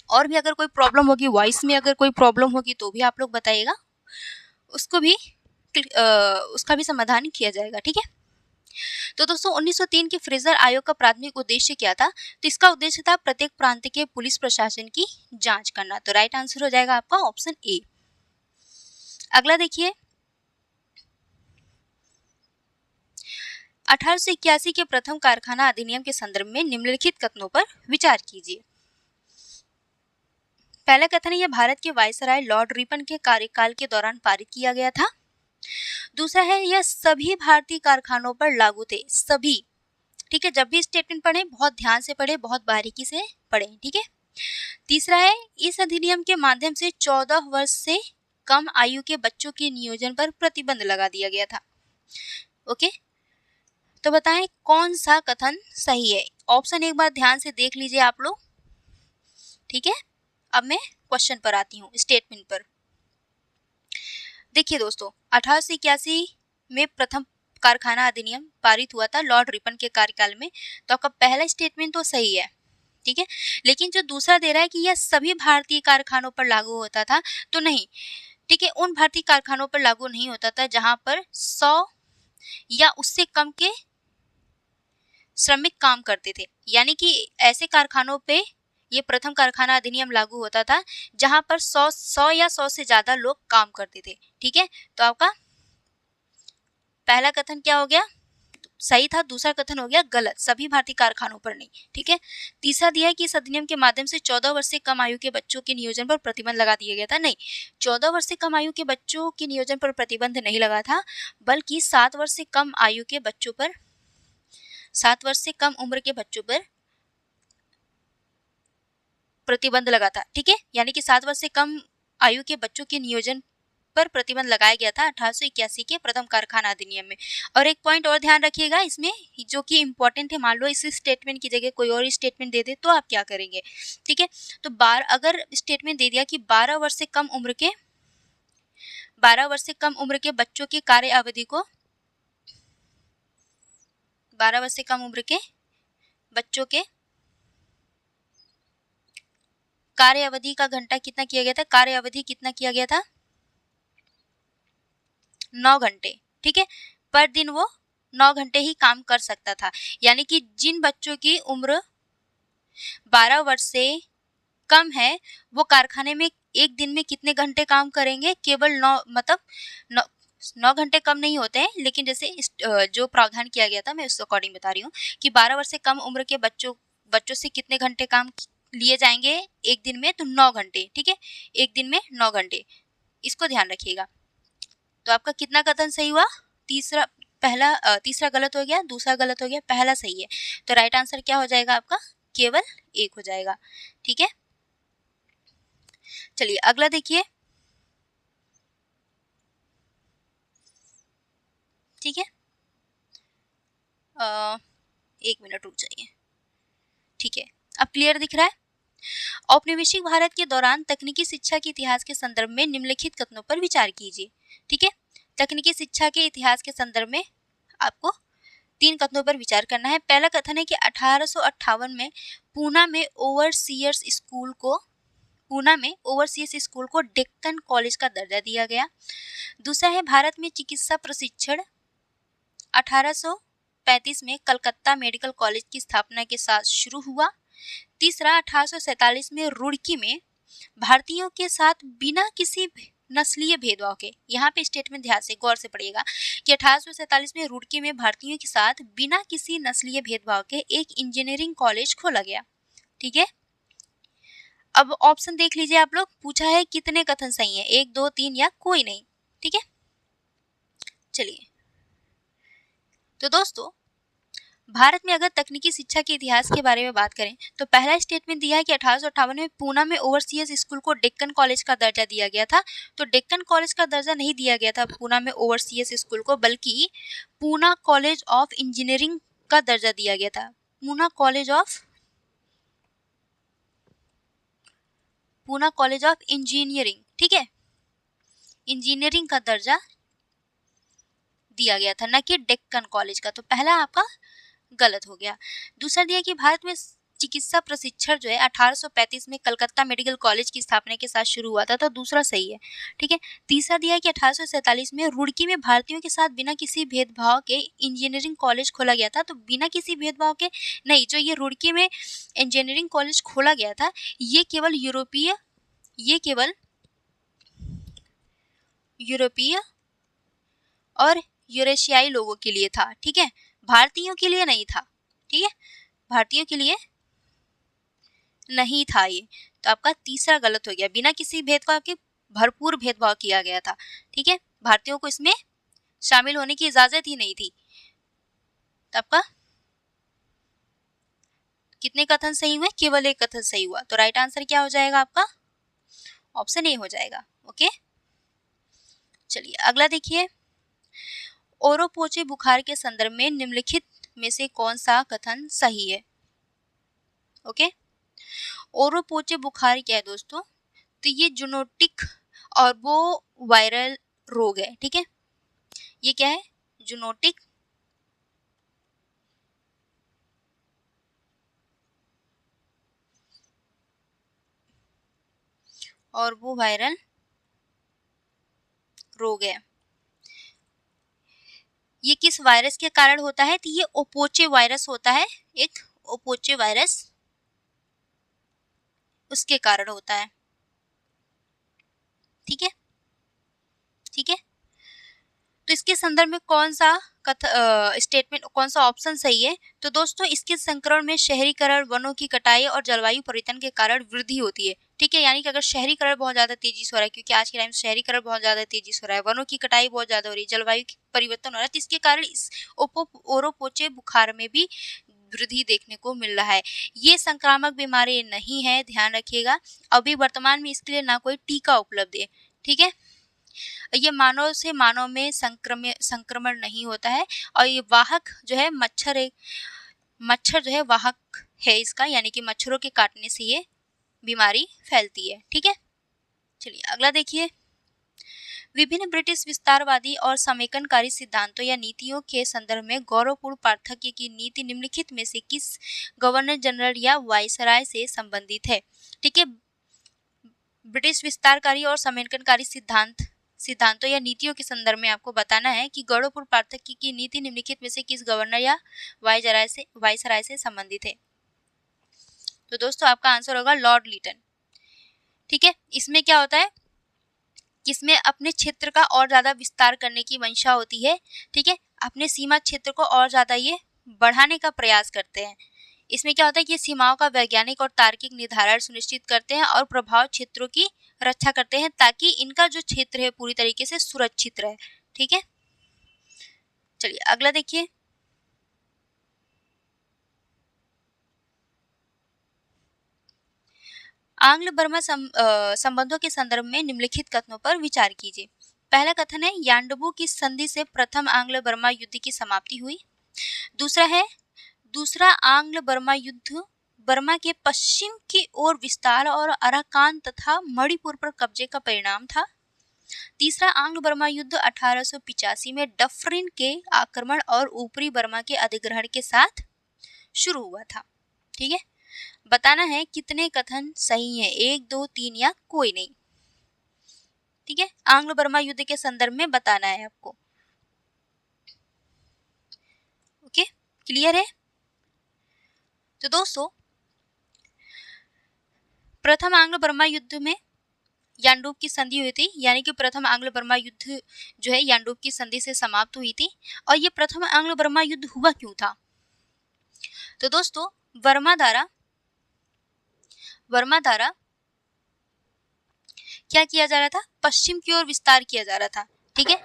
और भी अगर कोई प्रॉब्लम होगी, वॉइस में अगर कोई प्रॉब्लम होगी तो भी आप लोग बताइएगा, उसको भी उसका भी समाधान किया जाएगा। ठीक है, तो दोस्तों 1903 के फ्रेजर आयोग का प्राथमिक उद्देश्य क्या था? तो इसका उद्देश्य था प्रत्येक प्रांत के पुलिस प्रशासन की जांच करना। तो राइट आंसर हो जाएगा आपका ऑप्शन ए। अगला देखिए, 1881 के प्रथम कारखाना अधिनियम के संदर्भ में निम्नलिखित कथनों पर विचार कीजिए। पहला कथन है, यह भारत के वायसराय लॉर्ड रिपन के कार्यकाल के दौरान पारित किया गया था। दूसरा है, यह सभी भारतीय कारखानों पर लागू थे, सभी। ठीक है, जब भी स्टेटमेंट पढ़े बहुत ध्यान से पढ़े, बहुत बारीकी से पढ़े। ठीक है, तीसरा है, इस अधिनियम के माध्यम से 14 वर्ष से कम आयु के बच्चों के नियोजन पर प्रतिबंध लगा दिया गया था। ओके, तो बताएं कौन सा कथन सही है। ऑप्शन एक बार ध्यान से देख लीजिए आप लोग। ठीक है, अब मैं क्वेश्चन पर आती हूँ, स्टेटमेंट पर। देखिए दोस्तों, 1881 में प्रथम कारखाना अधिनियम पारित हुआ था लॉर्ड रिपन के कार्यकाल में, तो आपका पहला स्टेटमेंट तो सही है। ठीक है, लेकिन जो दूसरा दे रहा है कि यह सभी भारतीय कारखानों पर लागू होता था, तो नहीं। ठीक है, उन भारतीय कारखानों पर लागू नहीं होता था जहां पर 100 या उससे कम के श्रमिक काम करते थे। यानी कि ऐसे कारखानों पे ये प्रथम कारखाना अधिनियम लागू होता था जहां पर 100 या 100 से ज्यादा लोग काम करते थे। ठीक है, तो आपका पहला कथन क्या हो गया, सही था। दूसरा कथन हो गया गलत, सभी भारतीय कारखानों पर नहीं। ठीक है, तीसरा दिया है कि इस अधिनियम के माध्यम से 14 वर्ष से कम आयु के बच्चों के नियोजन पर प्रतिबंध लगा दिया गया था। नहीं, 14 वर्ष से कम आयु के बच्चों के नियोजन पर प्रतिबंध नहीं लगा था, बल्कि 7 वर्ष से कम आयु के बच्चों पर, 7 वर्ष से कम उम्र के बच्चों पर प्रतिबंध लगा था। ठीक है, यानी कि 7 वर्ष से कम आयु के बच्चों के नियोजन पर प्रतिबंध लगाया गया था 1881 के प्रथम कारखाना अधिनियम में। और एक पॉइंट और ध्यान रखिएगा इसमें, जो कि इम्पोर्टेंट है, मान लो इस स्टेटमेंट की जगह कोई और स्टेटमेंट दे दे तो आप क्या करेंगे। ठीक है, तो अगर स्टेटमेंट दे दिया कि 12 वर्ष से कम उम्र के बच्चों की कार्य अवधि को 12 वर्ष से कम उम्र के बच्चों के कार्य अवधि का घंटा कितना किया गया था, कार्य अवधि कितना किया गया था, 9 घंटे। ठीक है, पर दिन वो 9 घंटे ही काम कर सकता था। यानी कि जिन बच्चों की उम्र 12 वर्ष से कम है वो कारखाने में एक दिन में कितने घंटे काम करेंगे, केवल 9, मतलब 9 घंटे कम नहीं होते हैं, लेकिन जैसे जो प्रावधान किया गया था मैं उस अकॉर्डिंग बता रही हूँ कि 12 वर्ष से कम उम्र के बच्चों से कितने घंटे काम लिए जाएंगे एक दिन में, तो 9 घंटे। ठीक है, एक दिन में 9 घंटे, इसको ध्यान रखिएगा। तो आपका कितना कथन सही हुआ, तीसरा गलत हो गया, दूसरा गलत हो गया, पहला सही है। तो राइट आंसर क्या हो जाएगा आपका, केवल 1 हो जाएगा। ठीक है, चलिए अगला देखिए। ठीक है, 1 मिनट रुक जाइए। ठीक है, अब क्लियर दिख रहा है। औपनिवेशिक भारत के दौरान तकनीकी शिक्षा के इतिहास के संदर्भ में निम्नलिखित कथनों पर विचार कीजिए। ठीक है, तकनीकी शिक्षा के इतिहास के संदर्भ में आपको 3 कथनों पर विचार करना है। पहला कथन है कि 1858 में पूना में ओवरसीयर्स स्कूल को डेक्कन कॉलेज का दर्जा दिया गया। दूसरा है भारत में चिकित्सा प्रशिक्षण 1835 में कलकत्ता मेडिकल कॉलेज की स्थापना के साथ शुरू हुआ। तीसरा 1847 में रुड़की में भारतीयों के साथ बिना किसी नस्लीय भेदभाव के, यहाँ पे स्टेटमेंट ध्यान से गौर से पढ़िएगा कि 1847 में रुड़की में भारतीयों के साथ बिना किसी नस्लीय भेदभाव के एक इंजीनियरिंग कॉलेज खोला गया। ठीक है, अब ऑप्शन देख लीजिए आप लोग, पूछा है कितने कथन सही है, 1, 2, 3 या कोई नहीं। ठीक है, चलिए तो दोस्तों भारत में अगर तकनीकी शिक्षा के इतिहास के बारे में बात करें तो पहला स्टेटमेंट दिया है कि 1858 में पूना में ओवरसीज स्कूल को डेक्कन कॉलेज का दर्जा दिया गया था। तो डेक्कन कॉलेज का दर्जा नहीं दिया गया था पूना में ओवरसीज स्कूल को, बल्कि पूना कॉलेज ऑफ इंजीनियरिंग का दर्जा दिया गया था। पूना कॉलेज ऑफ इंजीनियरिंग, ठीक है, इंजीनियरिंग का दर्जा दिया गया था, न कि डेक्कन कॉलेज का। तो पहला आपका गलत हो गया। दूसरा दिया कि भारत में चिकित्सा प्रशिक्षण जो है 1835 में कलकत्ता मेडिकल कॉलेज की स्थापना के साथ शुरू हुआ था, तो दूसरा सही है। ठीक है, तीसरा दिया कि 1847 में रुड़की में भारतीयों के साथ बिना किसी भेदभाव के इंजीनियरिंग कॉलेज खोला गया था। तो बिना किसी भेदभाव के नहीं, जो ये रुड़की में इंजीनियरिंग कॉलेज खोला गया था ये केवल यूरोपीय और यूरेशियाई लोगों के लिए था। ठीक है, भारतीयों के लिए नहीं था। ठीक है, भारतीयों के लिए नहीं था ये। तो आपका तीसरा गलत हो गया, बिना किसी भेदभाव के भरपूर भेदभाव किया गया था। ठीक है, भारतीयों को इसमें शामिल होने की इजाजत ही नहीं थी। तो आपका कितने कथन सही हुए, केवल 1 कथन सही हुआ। तो राइट आंसर क्या हो जाएगा आपका, ऑप्शन ए हो जाएगा। ओके, चलिए अगला देखिए। ओरोपोचे बुखार के संदर्भ में निम्नलिखित में से कौन सा कथन सही है। ओके, ओरोपोचे बुखार क्या है दोस्तों, तो ये जूनोटिक और वो वायरल रोग है। ठीक है, ये क्या है, जूनोटिक और वो वायरल रोग है। ये किस वायरस के कारण होता है, तो ये ओपोचे वायरस होता है, एक ओपोचे वायरस उसके कारण होता है। ठीक है, ठीक है, तो इसके संदर्भ में कौन सा स्टेटमेंट, कौन सा ऑप्शन सही है, तो दोस्तों इसके संक्रमण में शहरीकरण, वनों की कटाई और जलवायु परिवर्तन के कारण वृद्धि होती है। ठीक है, यानी कि अगर शहरीकरण बहुत ज्यादा तेजी से हो रहा है, क्योंकि आज के टाइम शहरीकरण बहुत ज्यादा तेजी से हो रहा है, वनों की कटाई बहुत ज्यादा हो रही है, जलवायु परिवर्तन हो रहा है, तो इसके कारण इस ओरोपोचे बुखार में भी वृद्धि देखने को मिल रहा है। ये संक्रामक बीमारी नहीं है, ध्यान रखिएगा। अभी वर्तमान में इसके लिए ना कोई टीका उपलब्ध है। ठीक है, ये मानव से मानव में संक्रमण नहीं होता है, और ये वाहक जो है मच्छर जो है वाहक है इसका, यानी कि मच्छरों के काटने से ये बीमारी फैलती है। ठीक है, चलिए अगला देखिए। विभिन्न ब्रिटिश विस्तारवादी और समेकनकारी सिद्धांतों या नीतियों के संदर्भ में गौरवपूर्ण पार्थक्य की नीति निम्नलिखित में से किस गवर्नर जनरल या वायसराय से संबंधित है? ठीक है, ब्रिटिश विस्तारकारी और समेकनकारी सिद्धांतों या नीतियों के संदर्भ में आपको बताना है कि गौरवपूर्ण पार्थक्य की नीति निम्नलिखित में से किस गवर्नर या वायसराय से संबंधित है? तो दोस्तों आपका आंसर होगा लॉर्ड लिटन। ठीक है, इसमें क्या होता है, इसमें अपने क्षेत्र का और ज्यादा विस्तार करने की मंशा होती है। ठीक है, अपने सीमा क्षेत्र को और ज्यादा ये बढ़ाने का प्रयास करते हैं। इसमें क्या होता है कि सीमाओं का वैज्ञानिक और तार्किक निर्धारण सुनिश्चित करते हैं और प्रभाव क्षेत्रों की रक्षा करते हैं ताकि इनका जो क्षेत्र है पूरी तरीके से सुरक्षित रहे। ठीक है, चलिए अगला देखिए। आंग्ल बर्मा संबंधों के संदर्भ में निम्नलिखित कथनों पर विचार कीजिए। पहला कथन है यांडबू की संधि से प्रथम आंग्ल बर्मा युद्ध की समाप्ति हुई। दूसरा आंग्ल बर्मा युद्ध बर्मा के पश्चिम की ओर विस्तार और अराकान तथा मणिपुर पर कब्जे का परिणाम था। तीसरा आंग्ल बर्मा युद्ध 1885 में डफरिन के आक्रमण और ऊपरी बर्मा के अधिग्रहण के साथ शुरू हुआ था। ठीक है, बताना है कितने कथन सही हैं, 1, 2, 3 या कोई नहीं। ठीक है, आंग्ल बर्मा युद्ध के संदर्भ में बताना है आपको। ओके, क्लियर है? तो दोस्तों प्रथम आंग्ल बर्मा युद्ध में यांडूब की संधि हुई थी, यानी कि प्रथम आंग्ल बर्मा युद्ध जो है यांडूब की संधि से समाप्त हुई थी। और ये प्रथम आंग्ल बर्मा युद्ध हुआ क्यों था? तो दोस्तों वर्मा द्वारा क्या किया जा रहा था? पश्चिम की ओर विस्तार किया जा रहा था। ठीक है,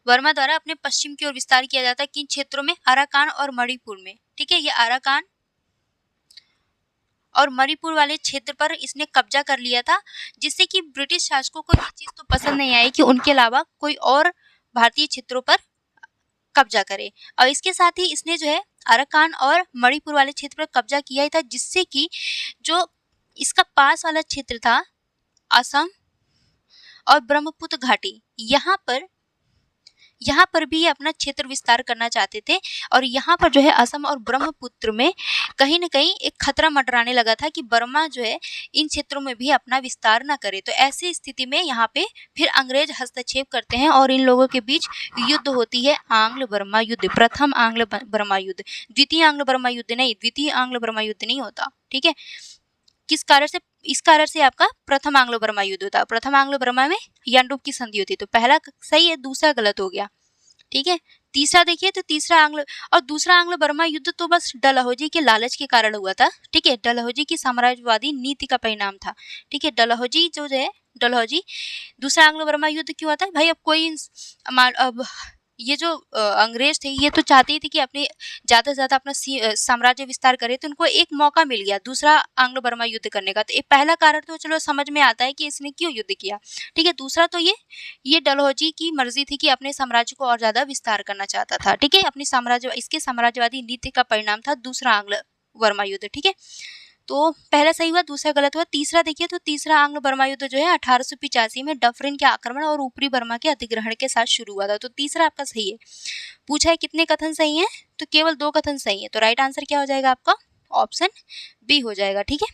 वर्मा द्वारा अपने पश्चिम की ओर विस्तार किया जाता है किन क्षेत्रों में? अराकान और मणिपुर में। ठीक है, ये अराकान और मणिपुर वाले क्षेत्र पर इसने कब्जा कर लिया था, जिससे कि ब्रिटिश शासकों को ये चीज तो पसंद नहीं आई कि उनके अलावा कोई और भारतीय क्षेत्रों पर कब्जा करे। और इसके साथ ही इसने जो है अराकान और मणिपुर वाले क्षेत्र पर कब्जा किया ही था, जिससे कि जो इसका पास वाला क्षेत्र था असम और ब्रह्मपुत्र घाटी, यहाँ पर भी ये अपना क्षेत्र विस्तार करना चाहते थे। और यहाँ पर जो है असम और ब्रह्मपुत्र में कहीं न कहीं एक खतरा मंडराने लगा था कि बर्मा जो है इन क्षेत्रों में भी अपना विस्तार न करे। तो ऐसी स्थिति में यहाँ पे फिर अंग्रेज हस्तक्षेप करते हैं और इन लोगों के बीच युद्ध होती है, आंग्ल बर्मा युद्ध। प्रथम आंग्ल बर्मा युद्ध, द्वितीय आंग्ल बर्मा युद्ध नहीं, द्वितीय आंग्ल बर्मा युद्ध नहीं होता। ठीक है, किस कारण से? इस कारण से आपका प्रथम आंग्लो बर्मा युद्ध होता है। प्रथम आंग्लो बर्मा में यांडूब की संधि होती है। तो पहला सही है, दूसरा गलत हो गया। ठीक है, तीसरा देखिए, तो तीसरा आंग्ल और दूसरा आंग्लो बर्मा युद्ध तो बस डलहौजी के लालच के कारण हुआ था। ठीक है, डलहौजी की साम्राज्यवादी नीति का परिणाम था। ठीक है, डलहौजी दूसरा आंग्लो बर्मा युद्ध क्यों आता है भाई? अब कोई अब ये जो अंग्रेज थे ये तो चाहते ही थे कि अपने ज़्यादा से ज़्यादा अपना साम्राज्य विस्तार करे, तो उनको एक मौका मिल गया दूसरा आंग्लो बर्मा युद्ध करने का। तो एक पहला कारण तो चलो समझ में आता है कि इसने क्यों युद्ध किया। ठीक है, दूसरा तो ये डलहौजी की मर्जी थी कि अपने साम्राज्य को और ज़्यादा विस्तार करना चाहता था। ठीक है, इसके साम्राज्यवादी नीति का परिणाम था दूसरा आंग्लो बर्मा युद्ध। ठीक है, तो पहला सही हुआ, दूसरा गलत हुआ। तीसरा देखिए, तो तीसरा आंग्ल बर्मा युद्ध जो है 1885 में डफरिन के आक्रमण और ऊपरी बर्मा के अधिग्रहण के साथ शुरू हुआ था। तो तीसरा आपका सही है। पूछा है कितने कथन सही हैं? तो केवल 2 कथन सही है। तो राइट आंसर क्या हो जाएगा आपका? ऑप्शन बी हो जाएगा। ठीक है,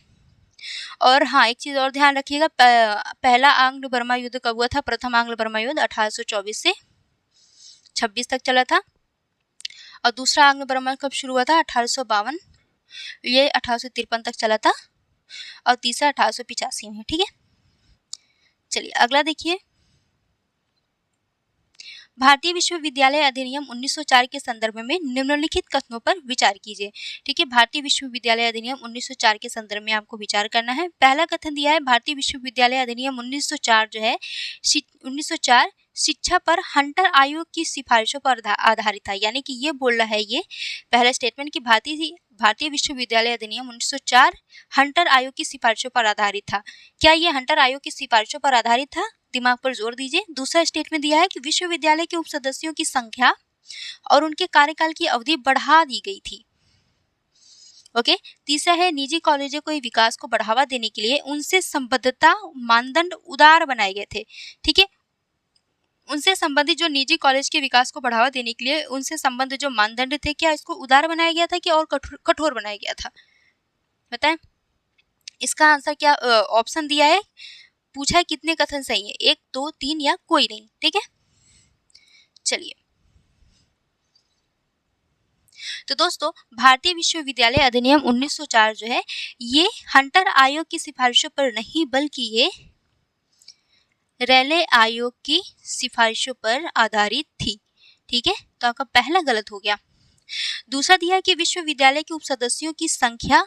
और हाँ एक चीज और ध्यान रखिएगा, पहला आंग्ल बर्मा युद्ध कब हुआ था? प्रथम आंग्ल बर्मा युद्ध 1824 से 26 तक चला था। और दूसरा आंग्ल बर्मा कब शुरू हुआ था? 1852, ये 1853 तक चला था। और तीसरा 1885 में। ठीक है, चलिए अगला देखिए। भारतीय विश्वविद्यालय अधिनियम 1904 के संदर्भ में निम्नलिखित कथनों पर विचार कीजिए। ठीक है, भारतीय विश्वविद्यालय अधिनियम 1904 के संदर्भ में आपको विचार करना है। पहला कथन दिया है, भारतीय विश्वविद्यालय अधिनियम 1904 जो है 1904 शिक्षा पर हंटर आयोग की सिफारिशों पर आधारित था। यानी कि ये बोल रहा है, ये पहला स्टेटमेंट कि भारतीय विश्वविद्यालय अधिनियम 1904 हंटर आयोग की सिफारिशों पर आधारित था। क्या ये हंटर आयोग की सिफारिशों पर आधारित था? दिमाग पर जोर दीजिए। दूसरा स्टेटमेंट दिया है कि विश्वविद्यालय के उप सदस्यों की संख्या और उनके कार्यकाल की अवधि बढ़ा दी गई थी। ओके, तीसरा है निजी कॉलेजों को विकास को बढ़ावा देने के लिए उनसे संबद्धता मानदंड उदार बनाए गए थे। ठीक है, उनसे संबंधित जो निजी कॉलेज के विकास को बढ़ावा देने के लिए उनसे संबंधित जो मानदंड थे, क्या इसको उदार बनाया गया था कि और कठोर बनाया गया था? बताएं। इसका आंसर क्या ऑप्शन दिया है, पूछा है कितने कथन सही है, 1, 2, 3 या कोई नहीं। ठीक है, चलिए। तो दोस्तों, भारतीय विश्वविद्यालय अधिनियम 1904 जो है ये हंटर आयोग की सिफारिशों पर नहीं बल्कि ये रेले आयोग की सिफारिशों पर आधारित थी। ठीक है, तो आपका पहला गलत हो गया। दूसरा दिया है कि विश्वविद्यालय के उपसदस्यों की संख्या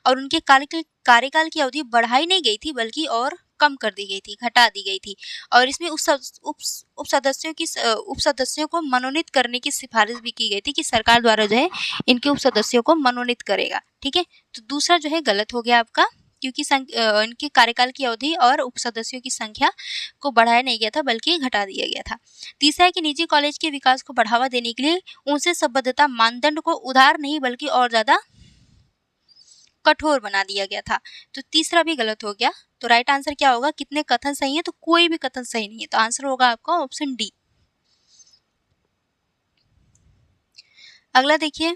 और उनके कार्यकाल की अवधि बढ़ाई नहीं गई थी बल्कि और कम कर दी गई थी, घटा दी गई थी, और इसमें उपसदस्यों को मनोनीत करने की सिफारिश भी की गई थी कि सरकार द्वारा जो है इनके उपसदस्यों को मनोनीत करेगा। ठीक है, तो दूसरा जो है गलत हो गया आपका, क्योंकि इनके कार्यकाल की अवधि और उपसदस्यों की संख्या को बढ़ाया नहीं गया था बल्कि घटा दिया गया था। तीसरा है कि निजी कॉलेज के विकास को बढ़ावा देने के लिए उनसे संबद्धता मानदंड को उदार नहीं बल्कि और ज्यादा कठोर बना दिया गया था। तो तीसरा भी गलत हो गया। तो राइट आंसर क्या होगा, कितने कथन सही है? तो कोई भी कथन सही नहीं है, तो आंसर होगा आपका ऑप्शन डी। अगला देखिए,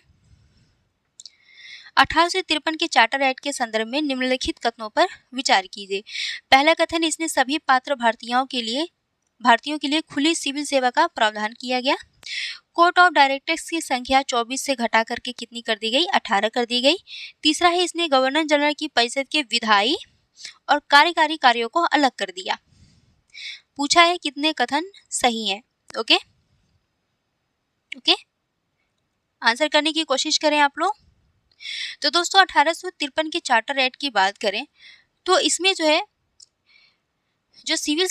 1853 के चार्टर एक्ट के संदर्भ में निम्नलिखित कथनों पर विचार कीजिए। पहला कथन, इसने सभी पात्र भारतीयों के लिए खुली सिविल सेवा का प्रावधान किया गया। कोर्ट ऑफ डायरेक्टर्स की संख्या 24 से घटा करके कितनी कर दी गई? 18 कर दी गई। तीसरा है, इसने गवर्नर जनरल की परिषद के विधायी और कार्यकारी कार्यों को अलग कर दिया। पूछा है कितने कथन सही हैं। ओके, आंसर करने की कोशिश करें आप लोग। तो दोस्तों, 1853 के चार्टर एक्ट की बात करें तो इसमें जो है जो सिविल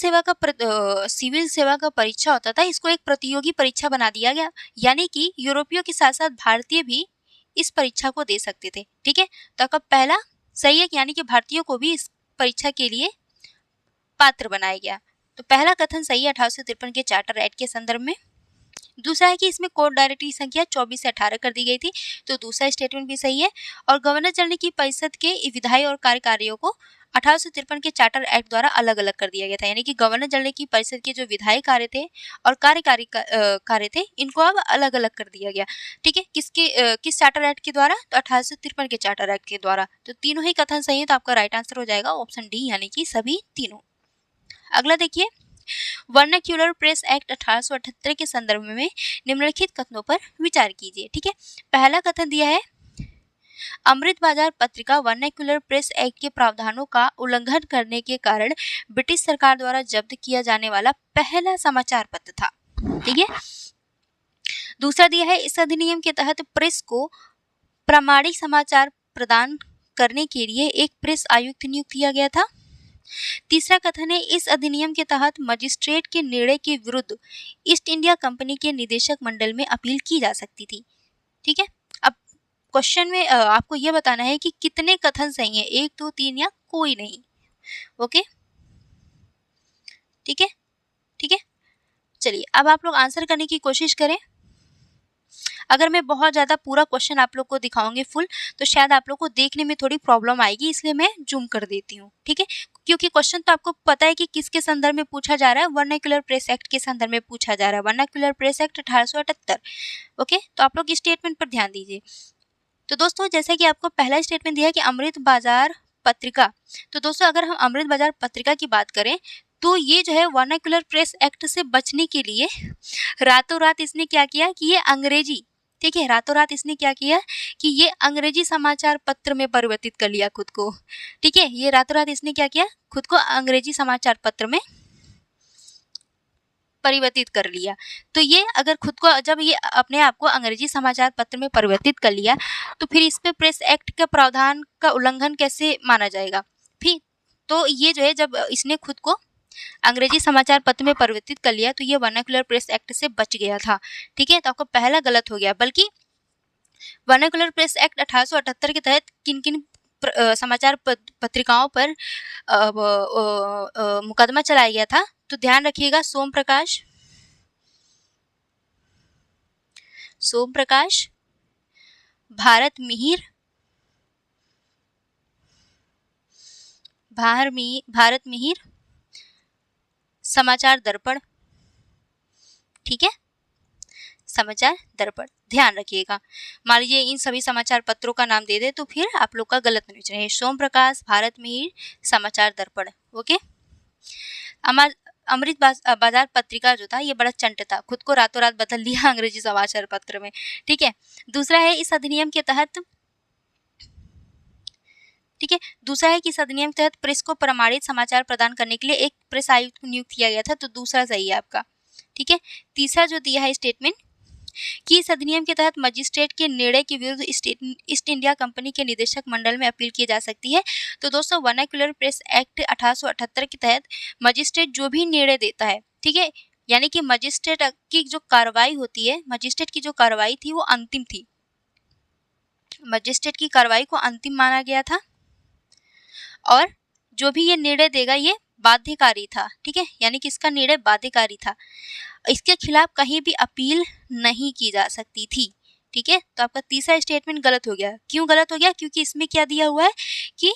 सेवा का परीक्षा होता था, इसको एक प्रतियोगी परीक्षा बना दिया गया, यानी कि यूरोपियों के साथ साथ भारतीय भी इस परीक्षा को दे सकते थे। ठीक है, तो आपका पहला सही है, यानी कि भारतीयों को भी इस परीक्षा के लिए पात्र बनाया गया। तो पहला कथन सही है 1853 के चार्टर एक्ट के संदर्भ में। दूसरा है कि इसमें कोर्ट डायरेक्टर की संख्या 24 से 18 कर दी गई थी, तो दूसरा स्टेटमेंट भी सही है। और गवर्नर जनरल की परिषद के विधायी और कार्यकारियों को 1853 के चार्टर एक्ट द्वारा अलग अलग कर दिया गया था, यानी कि गवर्नर जनरल की परिषद के जो विधायी कार्य थे और कार्यकारी कार्य थे, इनको अब अलग अलग कर दिया गया। ठीक है, किस चार्टर एक्ट के द्वारा? तो 1853 के चार्टर एक्ट के द्वारा। तो तीनों ही कथन सही है, तो आपका राइट आंसर हो जाएगा ऑप्शन डी, यानी कि सभी तीनों। अगला देखिए, वर्नाक्यूलर प्रेस एक्ट 1878 के संदर्भ में निम्नलिखित कथनों पर विचार कीजिए। ठीक है, पहला कथन दिया है, अमृत बाजार पत्रिका वर्नाक्यूलर प्रेस एक्ट के प्रावधानों का उल्लंघन करने के कारण ब्रिटिश सरकार द्वारा जब्त किया जाने वाला पहला समाचार पत्र था। ठीक है, दूसरा दिया है, इस अधिनियम के तहत प्रेस को प्रामाणिक समाचार प्रदान करने के लिए एक प्रेस आयुक्त नियुक्त किया गया था। तीसरा कथन है, इस अधिनियम के तहत मजिस्ट्रेट के निर्णय के विरुद्ध ईस्ट इंडिया कंपनी के निदेशक मंडल में अपील की जा सकती थी। ठीक है, अब क्वेश्चन में आपको यह बताना है कि कितने कथन सही हैं, 1, 2, 3 या कोई नहीं। ओके, ठीक है, चलिए अब आप लोग आंसर करने की कोशिश करें। अगर मैं बहुत ज़्यादा पूरा क्वेश्चन आप लोग को दिखाऊंगी फुल, तो शायद आप लोग को देखने में थोड़ी प्रॉब्लम आएगी, इसलिए मैं जूम कर देती हूँ। ठीक है, क्योंकि क्वेश्चन तो आपको पता है कि किसके संदर्भ में पूछा जा रहा है, वर्नाक्यूलर प्रेस एक्ट के संदर्भ में पूछा जा रहा है, वर्नाक्यूलर प्रेस एक्ट 1878। ओके, तो आप लोग स्टेटमेंट पर ध्यान दीजिए। तो दोस्तों, जैसे कि आपको पहला स्टेटमेंट दिया है कि अमृत बाजार पत्रिका, तो दोस्तों अगर हम अमृत बाजार पत्रिका की बात करें तो ये जो है वर्नाक्यूलर प्रेस एक्ट से बचने के लिए रातों रात इसने क्या किया कि ये अंग्रेजी, ठीक है, रातों रात इसने क्या किया कि ये अंग्रेजी समाचार पत्र में परिवर्तित कर लिया खुद को। ठीक है, ये रातों रात इसने क्या किया, खुद को अंग्रेजी समाचार पत्र में परिवर्तित कर लिया। तो ये अगर खुद को, जब ये अपने आप को अंग्रेजी समाचार पत्र में परिवर्तित कर लिया, तो फिर इस पे प्रेस एक्ट का प्रावधान का उल्लंघन कैसे माना जाएगा? फिर तो ये जो है, जब इसने खुद को अंग्रेजी समाचार पत्र में परिवर्तित कर लिया, तो ये वर्नाक्यूलर प्रेस एक्ट से बच गया था। ठीक है, तो आपको पहला गलत हो गया। बल्कि वर्नाक्यूलर प्रेस एक्ट 1878 के तहत किन किन समाचार पत्रिकाओं पर मुकदमा चलाया गया था, तो ध्यान रखिएगा, सोम प्रकाश, भारत मिहिर, समाचार दर्पण, ठीक है, समाचार दर्पण ध्यान रखिएगा। मान लीजिए इन सभी समाचार पत्रों का नाम दे दे तो फिर आप लोग का गलत नहीं चाहिए। सोम प्रकाश, भारत मिहिर, समाचार दर्पण। ओके, अमृत बाजार पत्रिका जो था ये बड़ा चंट था, खुद को रातों रात बदल दिया अंग्रेजी समाचार पत्र में। ठीक है, दूसरा है इस अधिनियम के तहत, ठीक है, दूसरा है कि इस अधिनियम के तहत प्रेस को प्रमाणित समाचार प्रदान करने के लिए एक प्रेस आयुक्त को नियुक्त किया गया था, तो दूसरा सही है आपका। ठीक है, तीसरा जो दिया है स्टेटमेंट कि इस अधिनियम के तहत मजिस्ट्रेट के निर्णय के विरुद्ध ईस्ट इंडिया कंपनी के निदेशक मंडल में अपील की जा सकती है। तो दोस्तों वर्नाक्युलर प्रेस एक्ट 1878 के तहत मजिस्ट्रेट जो भी निर्णय देता है, ठीक है, यानी कि मजिस्ट्रेट की जो कार्रवाई होती है, मजिस्ट्रेट की जो कार्रवाई थी वो अंतिम थी, मजिस्ट्रेट की कार्रवाई को अंतिम माना गया था और जो भी ये निर्णय देगा ये बाध्यकारी था। ठीक है, यानी कि इसका निर्णय बाध्यकारी था, इसके खिलाफ कहीं भी अपील नहीं की जा सकती थी। ठीक है, तो आपका तीसरा स्टेटमेंट गलत हो गया। क्यों गलत हो गया? क्योंकि इसमें क्या दिया हुआ है कि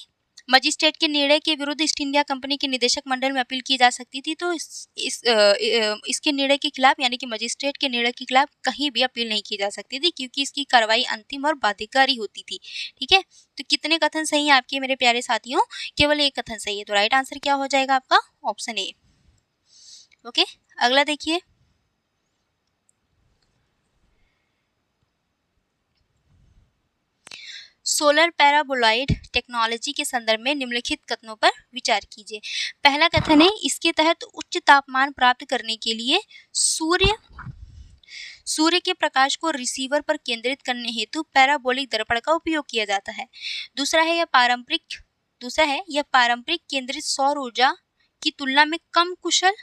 मजिस्ट्रेट के निर्णय के विरुद्ध ईस्ट इंडिया कंपनी के निदेशक मंडल में अपील की जा सकती थी, तो इसके निर्णय के खिलाफ यानी कि मजिस्ट्रेट के निर्णय के खिलाफ कहीं भी अपील नहीं की जा सकती थी क्योंकि इसकी कार्रवाई अंतिम और बाध्यकारी होती थी। ठीक है, तो कितने कथन सही हैं आपके मेरे प्यारे साथियों? केवल एक कथन सही है, तो राइट आंसर क्या हो जाएगा आपका? Option A. ओके, अगला देखिए, सोलर पैराबोलॉइड टेक्नोलॉजी के संदर्भ में निम्नलिखित कथनों पर विचार कीजिए। पहला कथन है इसके तहत उच्च तापमान प्राप्त करने के लिए सूर्य के प्रकाश को रिसीवर पर केंद्रित करने हेतु पैराबोलिक दर्पण का उपयोग किया जाता है। दूसरा है यह पारंपरिक केंद्रित सौर ऊर्जा की तुलना में कम कुशल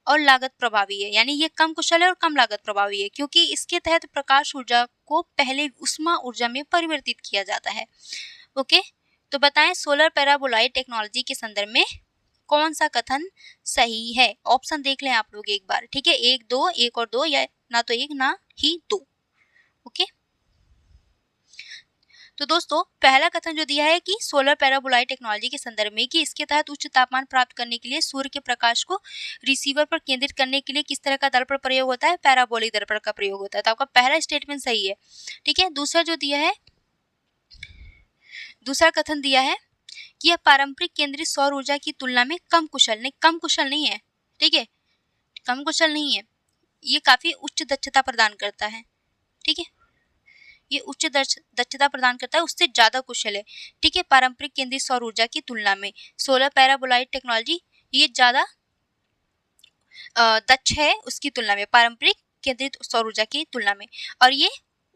और लागत प्रभावी है, यानी ये कम कुशल है और कम लागत प्रभावी है क्योंकि इसके तहत प्रकाश ऊर्जा को पहले उष्मा ऊर्जा में परिवर्तित किया जाता है। ओके, तो बताएं सोलर पैराबोलॉइड टेक्नोलॉजी के संदर्भ में कौन सा कथन सही है? ऑप्शन देख लें आप लोग एक बार। ठीक है, एक और दो, या ना तो एक ना ही दो। ओके, तो दोस्तों पहला कथन जो दिया है कि सोलर पैराबोलॉइड टेक्नोलॉजी के संदर्भ में कि इसके तहत उच्च तापमान प्राप्त करने के लिए सूर्य के प्रकाश को रिसीवर पर केंद्रित करने के लिए किस तरह का दर्पण प्रयोग होता है? पैराबोलिक दर्पण का प्रयोग होता है, तो आपका पहला स्टेटमेंट सही है। ठीक है, दूसरा जो दिया है, दूसरा कथन दिया है कि यह पारंपरिक केंद्रित सौर ऊर्जा की तुलना में कम कुशल नहीं है। ठीक है, कम कुशल नहीं है, ये काफी उच्च दक्षता प्रदान करता है। ठीक है, ये उच्च दक्षता प्रदान करता है, उससे ज्यादा कुशल है। ठीक है, पारंपरिक केंद्रित सौर ऊर्जा की तुलना में सोलर पैराबोलॉइड टेक्नोलॉजी ये ज्यादा दक्ष है उसकी तुलना में, पारंपरिक केंद्रित सौर ऊर्जा की तुलना में, और ये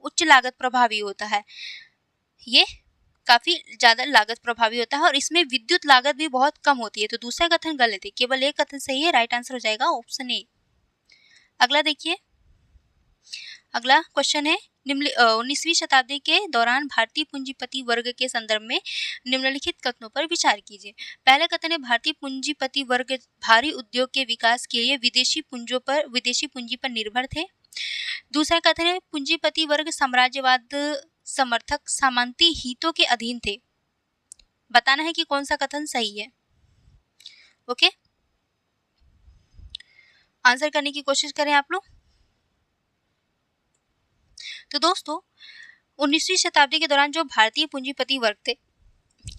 उच्च लागत प्रभावी होता है, ये काफी ज्यादा लागत प्रभावी होता है और इसमें विद्युत लागत भी बहुत कम होती है। तो दूसरा कथन गलत है, केवल एक कथन सही है, राइट आंसर हो जाएगा ऑप्शन ए। अगला देखिए, अगला क्वेश्चन है 19वीं शताब्दी के दौरान भारतीय पूंजीपति वर्ग के संदर्भ में निम्नलिखित कथनों पर विचार कीजिए। पहला कथन है भारतीय पूंजीपति वर्ग भारी उद्योग के विकास के लिए विदेशी पूंजी पर निर्भर थे। दूसरा कथन है पूंजीपति वर्ग साम्राज्यवाद समर्थक सामंती हितों के अधीन थे। बताना है कि कौन सा कथन सही है। ओके, आंसर करने की कोशिश करें आप लोग। तो दोस्तों 19वीं शताब्दी के दौरान जो भारतीय पूंजीपति वर्ग थे,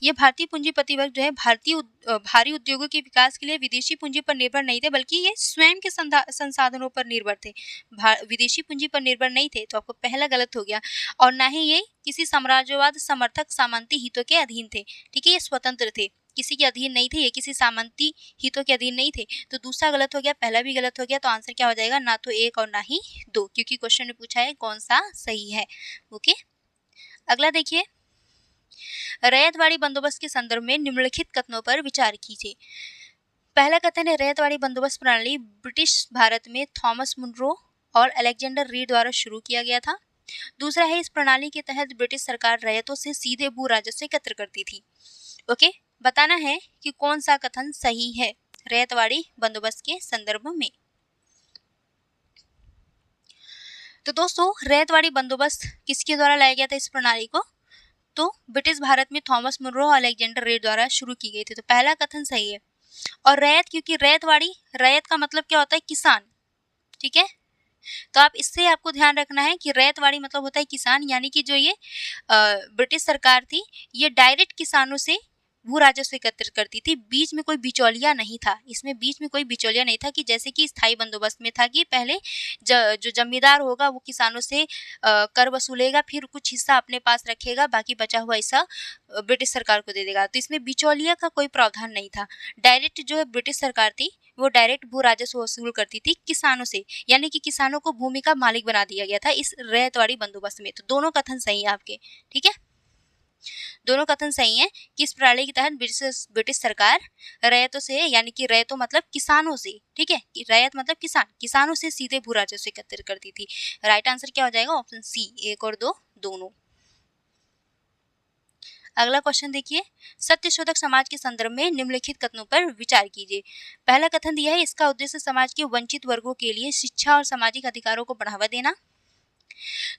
ये भारतीय पूंजीपति वर्ग जो है भारी उद्योगों के विकास के लिए विदेशी पूंजी पर निर्भर नहीं थे, बल्कि ये स्वयं के संसाधनों पर निर्भर थे, विदेशी पूंजी पर निर्भर नहीं थे। तो आपको पहला गलत हो गया, और ना ही ये किसी साम्राज्यवाद समर्थक सामंती हितों के अधीन थे। ठीक है, ये स्वतंत्र थे, किसी के अधीन नहीं थे, ये किसी सामंती हितों के अधीन नहीं थे। तो दूसरा गलत हो गया, पहला भी गलत हो गया, तो आंसर क्या हो जाएगा? ना तो एक और ना ही दो, क्योंकि क्वेश्चन में पूछा है कौन सा सही है। ओके, अगला देखिए, रैयतवाड़ी बंदोबस्त के संदर्भ में निम्नलिखित कथनों पर विचार कीजिए। पहला कथन है रैयतवाड़ी बंदोबस्त प्रणाली ब्रिटिश भारत में थॉमस मुनरो और अलेक्जेंडर रीड द्वारा शुरू किया गया था। दूसरा है इस प्रणाली के तहत ब्रिटिश सरकार रैयतों से सीधे भू राजस्व एकत्र करती थी। ओके, बताना है कि कौन सा कथन सही है रैयतवाड़ी बंदोबस्त के संदर्भ में। तो दोस्तों रैयतवाड़ी बंदोबस्त किसके द्वारा लाया गया था इस प्रणाली को? तो ब्रिटिश भारत में थॉमस मुनरो और अलेक्जेंडर रीड द्वारा शुरू की गई थी। तो पहला कथन सही है। और रैयत, क्योंकि रैयत का मतलब क्या होता है? किसान। ठीक है। तो आप इससे आपको ध्यान रखना है कि रैयतवाड़ी मतलब होता है किसान, यानी कि जो ये ब्रिटिश सरकार थी ये डायरेक्ट किसानों से भू राजस्व एकत्रित करती थी, बीच में कोई बिचौलिया नहीं था। इसमें बीच में कोई बिचौलिया नहीं था कि जैसे कि स्थायी बंदोबस्त में था कि पहले जो जमींदार होगा वो किसानों से कर वसूलेगा, फिर कुछ हिस्सा अपने पास रखेगा, बाकी बचा हुआ हिस्सा ब्रिटिश सरकार को दे देगा। तो इसमें बिचौलिया का कोई प्रावधान नहीं था। डायरेक्ट जो है ब्रिटिश सरकार थी वो डायरेक्ट भू राजस्व वसूल करती थी किसानों से, यानी कि किसानों को भूमि का मालिक बना दिया गया था इस रैयतवाड़ी बंदोबस्त में। तो दोनों कथन सही है आपके, ठीक है। दोनों कथन सही है कि इस प्रणाली के तहत ब्रिटिश सरकार रैयतों से, यानी कि रैयतों मतलब किसानों से, ठीक है, रैयत मतलब किसान, किसानों से सीधे भू राजस्व एकत्रित करती थी। राइट आंसर क्या हो जाएगा? ऑप्शन सी, 1 और 2 दोनों। अगला क्वेश्चन देखिए, सत्यशोधक समाज के संदर्भ में निम्नलिखित कथनों पर विचार कीजिए। पहला कथन दिया है, इसका उद्देश्य समाज के वंचित वर्गों के लिए शिक्षा और सामाजिक अधिकारों को बढ़ावा देना।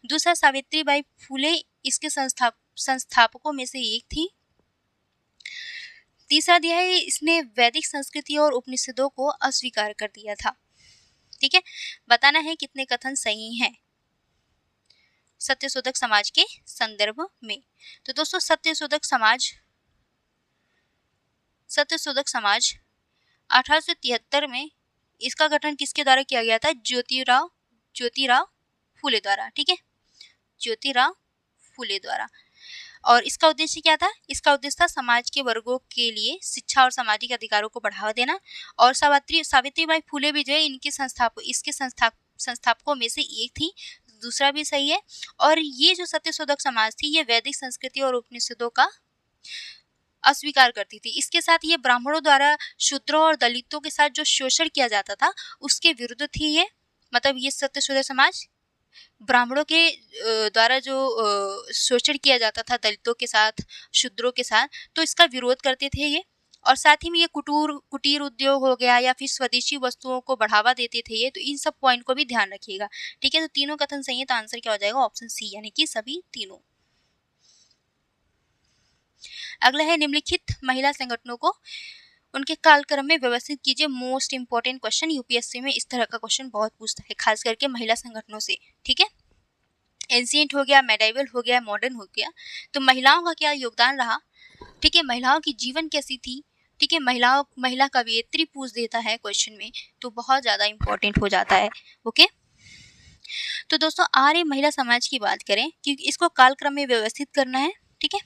दूसरा, सावित्रीबाई फुले इसके संस्थापकों में से एक थी। तीसरा दिया है, इसने वैदिक संस्कृति और उपनिषदों को अस्वीकार कर दिया था। ठीक है, बताना है कितने कथन सही हैं सत्यशोधक समाज के संदर्भ में। तो दोस्तों सत्यशोधक समाज 1873 में इसका गठन किसके द्वारा किया गया था? ज्योतिराव फुले द्वारा, ठीक है, ज्योतिराव फुले द्वारा। और इसका उद्देश्य क्या था? इसका उद्देश्य था समाज के वर्गों के लिए शिक्षा और सामाजिक अधिकारों को बढ़ावा देना। और सावित्रीबाई फुले भी जो है इसके संस्थापकों में से एक थी। दूसरा भी सही है। और ये जो सत्यशोधक समाज थी ये वैदिक संस्कृति और उपनिषदों का अस्वीकार करती थी। इसके साथ ये ब्राह्मणों द्वारा शूद्रों और दलितों के साथ जो शोषण किया जाता था उसके विरुद्ध थी ये। मतलब ये सत्यशोधक समाज ब्राह्मणों के द्वारा जो शोषण किया जाता था दलितों के साथ, शूद्रों के साथ, तो इसका विरोध करते थे ये। और साथ ही में ये कुटीर उद्योग हो गया या फिर स्वदेशी वस्तुओं को बढ़ावा देते थे ये। तो इन सब पॉइंट को भी ध्यान रखिएगा, ठीक है। तो तीनों कथन सही है, तो आंसर क्या हो जाएगा? ऑप्शन सी, यानी कि सभी तीनों। अगला है, निम्नलिखित महिला संगठनों को उनके कालक्रम में व्यवस्थित कीजिए। मोस्ट इंपॉर्टेंट क्वेश्चन, यूपीएससी में इस तरह का क्वेश्चन बहुत पूछता है, खास करके महिला संगठनों से, ठीक है। एंशिएंट हो गया, मेडाइवल हो गया, मॉडर्न हो गया। तो महिलाओं का क्या योगदान रहा, ठीक है, महिलाओं की जीवन कैसी थी, ठीक है, महिला कवयित्री पूछ देता है क्वेश्चन में, तो बहुत ज़्यादा इंपॉर्टेंट हो जाता है। ओके, तो दोस्तों आर्य महिला समाज की बात करें, क्योंकि इसको कालक्रम में व्यवस्थित करना है, ठीक है।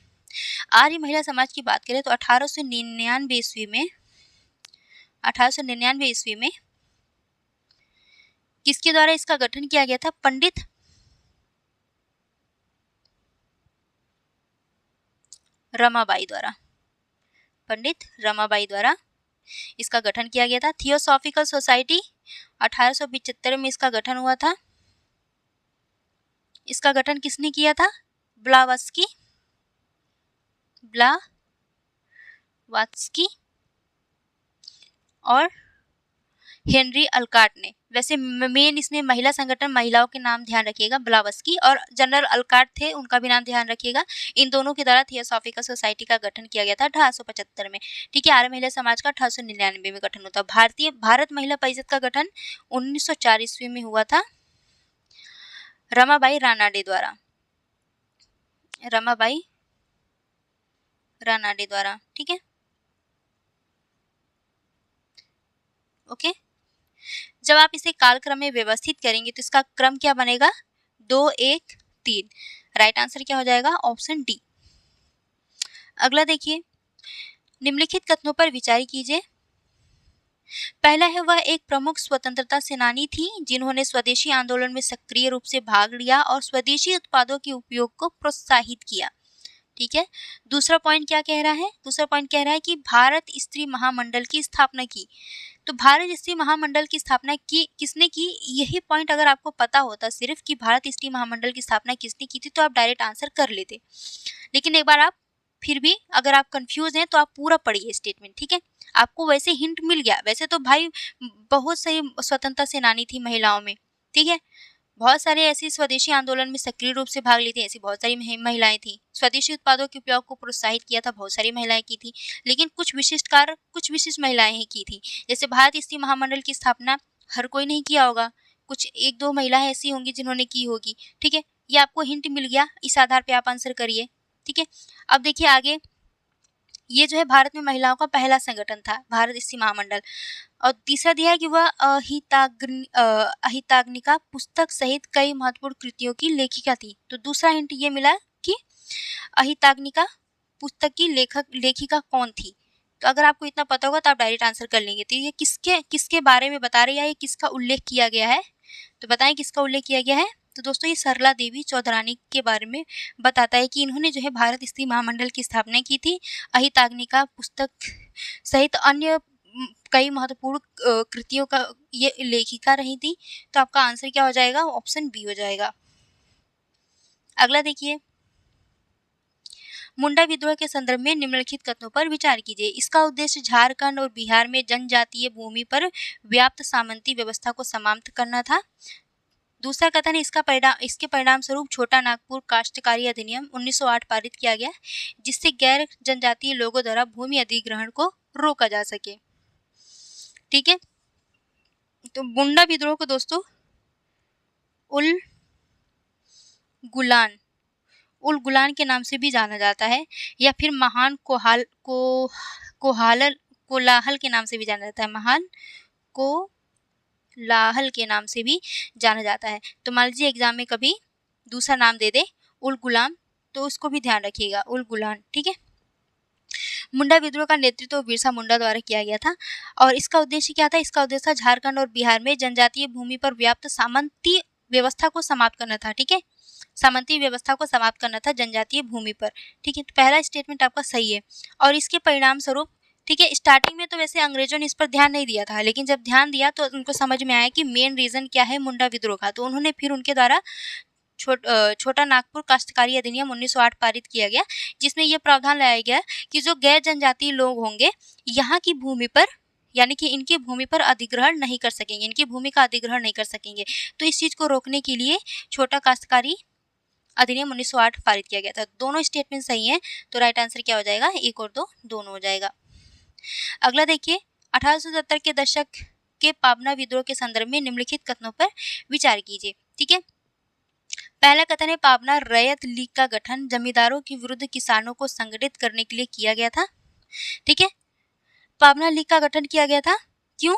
आर्य महिला समाज की बात करें तो 1899 ईस्वी में किसके द्वारा इसका गठन किया गया था? पंडित रमाबाई द्वारा इसका गठन किया गया था। थियोसॉफिकल सोसाइटी 1875 में इसका गठन हुआ था। इसका गठन किसने किया था? ब्लावत्स्की और हेनरी अल्काट ने। वैसे मेन इसमें महिला संगठन, महिलाओं के नाम ध्यान रखिएगा, ब्लावत्स्की और जनरल अल्काट थे, उनका भी नाम ध्यान रखिएगा। इन दोनों के द्वारा थियोसॉफिकल सोसाइटी का गठन किया गया था 1875 में, ठीक है। आर्य महिला समाज का 1899 में गठन होता। भारत महिला परिषद का गठन 1904 ईस्वी में हुआ था रमाबाई रानाडे द्वारा, ठीक है। ओके, जब आप इसे कालक्रम में व्यवस्थित करेंगे तो इसका क्रम क्या बनेगा? 2 1 3। राइट आंसर क्या हो जाएगा? Option D. अगला देखिए, निम्नलिखित कथनों पर विचार कीजिए। पहला है, वह एक प्रमुख स्वतंत्रता सेनानी थी जिन्होंने स्वदेशी आंदोलन में सक्रिय रूप से भाग लिया और स्वदेशी उत्पादों के उपयोग को प्रोत्साहित किया, ठीक है। दूसरा पॉइंट क्या कह रहा है? दूसरा पॉइंट कह रहा है कि भारत स्त्री महामंडल की स्थापना की। तो भारत स्त्री महामंडल की स्थापना की किसने की? यही पॉइंट अगर आपको पता होता सिर्फ कि भारत स्त्री महामंडल की स्थापना किसने की थी तो आप डायरेक्ट आंसर कर लेते। लेकिन एक बार आप फिर भी अगर आप कंफ्यूज हैं तो आप पूरा पढ़िए स्टेटमेंट, ठीक है। आपको वैसे हिंट मिल गया। वैसे तो भाई बहुत सही स्वतंत्रता सेनानी थी महिलाओं में, ठीक है। बहुत सारे ऐसी स्वदेशी आंदोलन में सक्रिय रूप से भाग ली थी, ऐसी बहुत सारी महिलाएं थी। स्वदेशी उत्पादों के उपयोग को प्रोत्साहित किया था, बहुत सारी महिलाएं की थी। लेकिन कुछ विशिष्ट महिलाएं ही की थी। जैसे भारत स्त्री महामंडल की स्थापना हर कोई नहीं किया होगा, कुछ 1-2 महिलाएँ ऐसी होंगी जिन्होंने की होगी, ठीक है? ये आपको हिंट मिल गया, इस आधार पे आप आंसर करिए, ठीक है? अब देखिए आगे, ये जो है भारत में महिलाओं का पहला संगठन था, भारत स्त्री महामंडल। और तीसरा दिया है कि वह अहिताग्निका पुस्तक सहित कई महत्वपूर्ण कृतियों की लेखिका थी। तो दूसरा हिंट ये मिला कि अहिताग्निका पुस्तक की लेखिका कौन थी? तो अगर आपको इतना पता होगा तो आप डायरेक्ट आंसर कर लेंगे। तो ये किसके किसके बारे में बता रही है, ये किसका उल्लेख किया गया है? तो बताएं किसका उल्लेख किया गया है? तो दोस्तों ये सरला देवी चौधरानी के बारे में बताता है कि इन्होंने जो है भारत स्त्री महामंडल की स्थापना की थी। अहिताग्निका पुस्तक सहित अन्य कई महत्वपूर्ण कृतियों का ये लेखिका रही थी। तो आपका आंसर क्या हो जाएगा? ऑप्शन बी हो जाएगा। अगला देखिए, मुंडा विद्रोह के संदर्भ में निम्नलिखित कथनों पर विचार कीजिए। इसका उद्देश्य झारखंड और बिहार में जनजातीय भूमि पर व्याप्त सामंती व्यवस्था को समाप्त करना था। दूसरा कथन, इसके परिणाम स्वरूप छोटा नागपुर काश्तकारी अधिनियम 1908 पारित किया गया, जिससे गैर जनजातीय लोगों द्वारा भूमि अधिग्रहण को रोका जा सके। ठीक है, तो मुंडा विद्रोह को दोस्तों उल गुलान के नाम से भी जाना जाता है, या फिर महान कोलाहल के नाम से भी जाना जाता है। महान कोलाहल के नाम से भी जाना जाता है। तो मान लीजिए एग्जाम में कभी दूसरा नाम दे दे उल गुलाम, तो उसको भी ध्यान रखिएगा, उल गुलान। ठीक है, मुंडा विद्रोह का नेतृत्व बिरसा मुंडा द्वारा किया गया था। और इसका उद्देश्य क्या था? इसका उद्देश्य था झारखंड और बिहार में जनजातीय भूमि पर व्याप्त सामंती व्यवस्था को समाप्त करना था। ठीक है, सामंती व्यवस्था को समाप्त करना था जनजातीय भूमि पर। ठीक है, तो पहला स्टेटमेंट आपका सही है। और इसके परिणाम स्वरूप, ठीक है, स्टार्टिंग में तो वैसे अंग्रेजों ने इस पर ध्यान नहीं दिया था, लेकिन जब ध्यान दिया तो उनको समझ में आया कि मेन रीजन क्या है मुंडा विद्रोह का। तो उन्होंने फिर उनके द्वारा छोटा नागपुर काश्तकारी अधिनियम 1908 पारित किया गया, जिसमें यह प्रावधान लाया गया कि जो गैर जनजातीय लोग होंगे यहाँ की भूमि पर, यानी कि इनकी भूमि पर अधिग्रहण नहीं कर सकेंगे, इनकी भूमि का अधिग्रहण नहीं कर सकेंगे। तो इस चीज को रोकने के लिए छोटा काश्तकारी अधिनियम 1908 पारित किया गया था। दोनों स्टेटमेंट सही हैं, तो राइट आंसर क्या हो जाएगा? 1 और 2 दोनों हो जाएगा। अगला देखिए, 1870 के दशक के पाबना विद्रोह के संदर्भ में निम्नलिखित कथनों पर विचार कीजिए। ठीक है, पहला कथन है, पाबना रैयत लीग का गठन जमींदारों के विरुद्ध किसानों को संगठित करने के लिए किया गया था। ठीक है, पाबना लीग का गठन किया गया था, क्यों?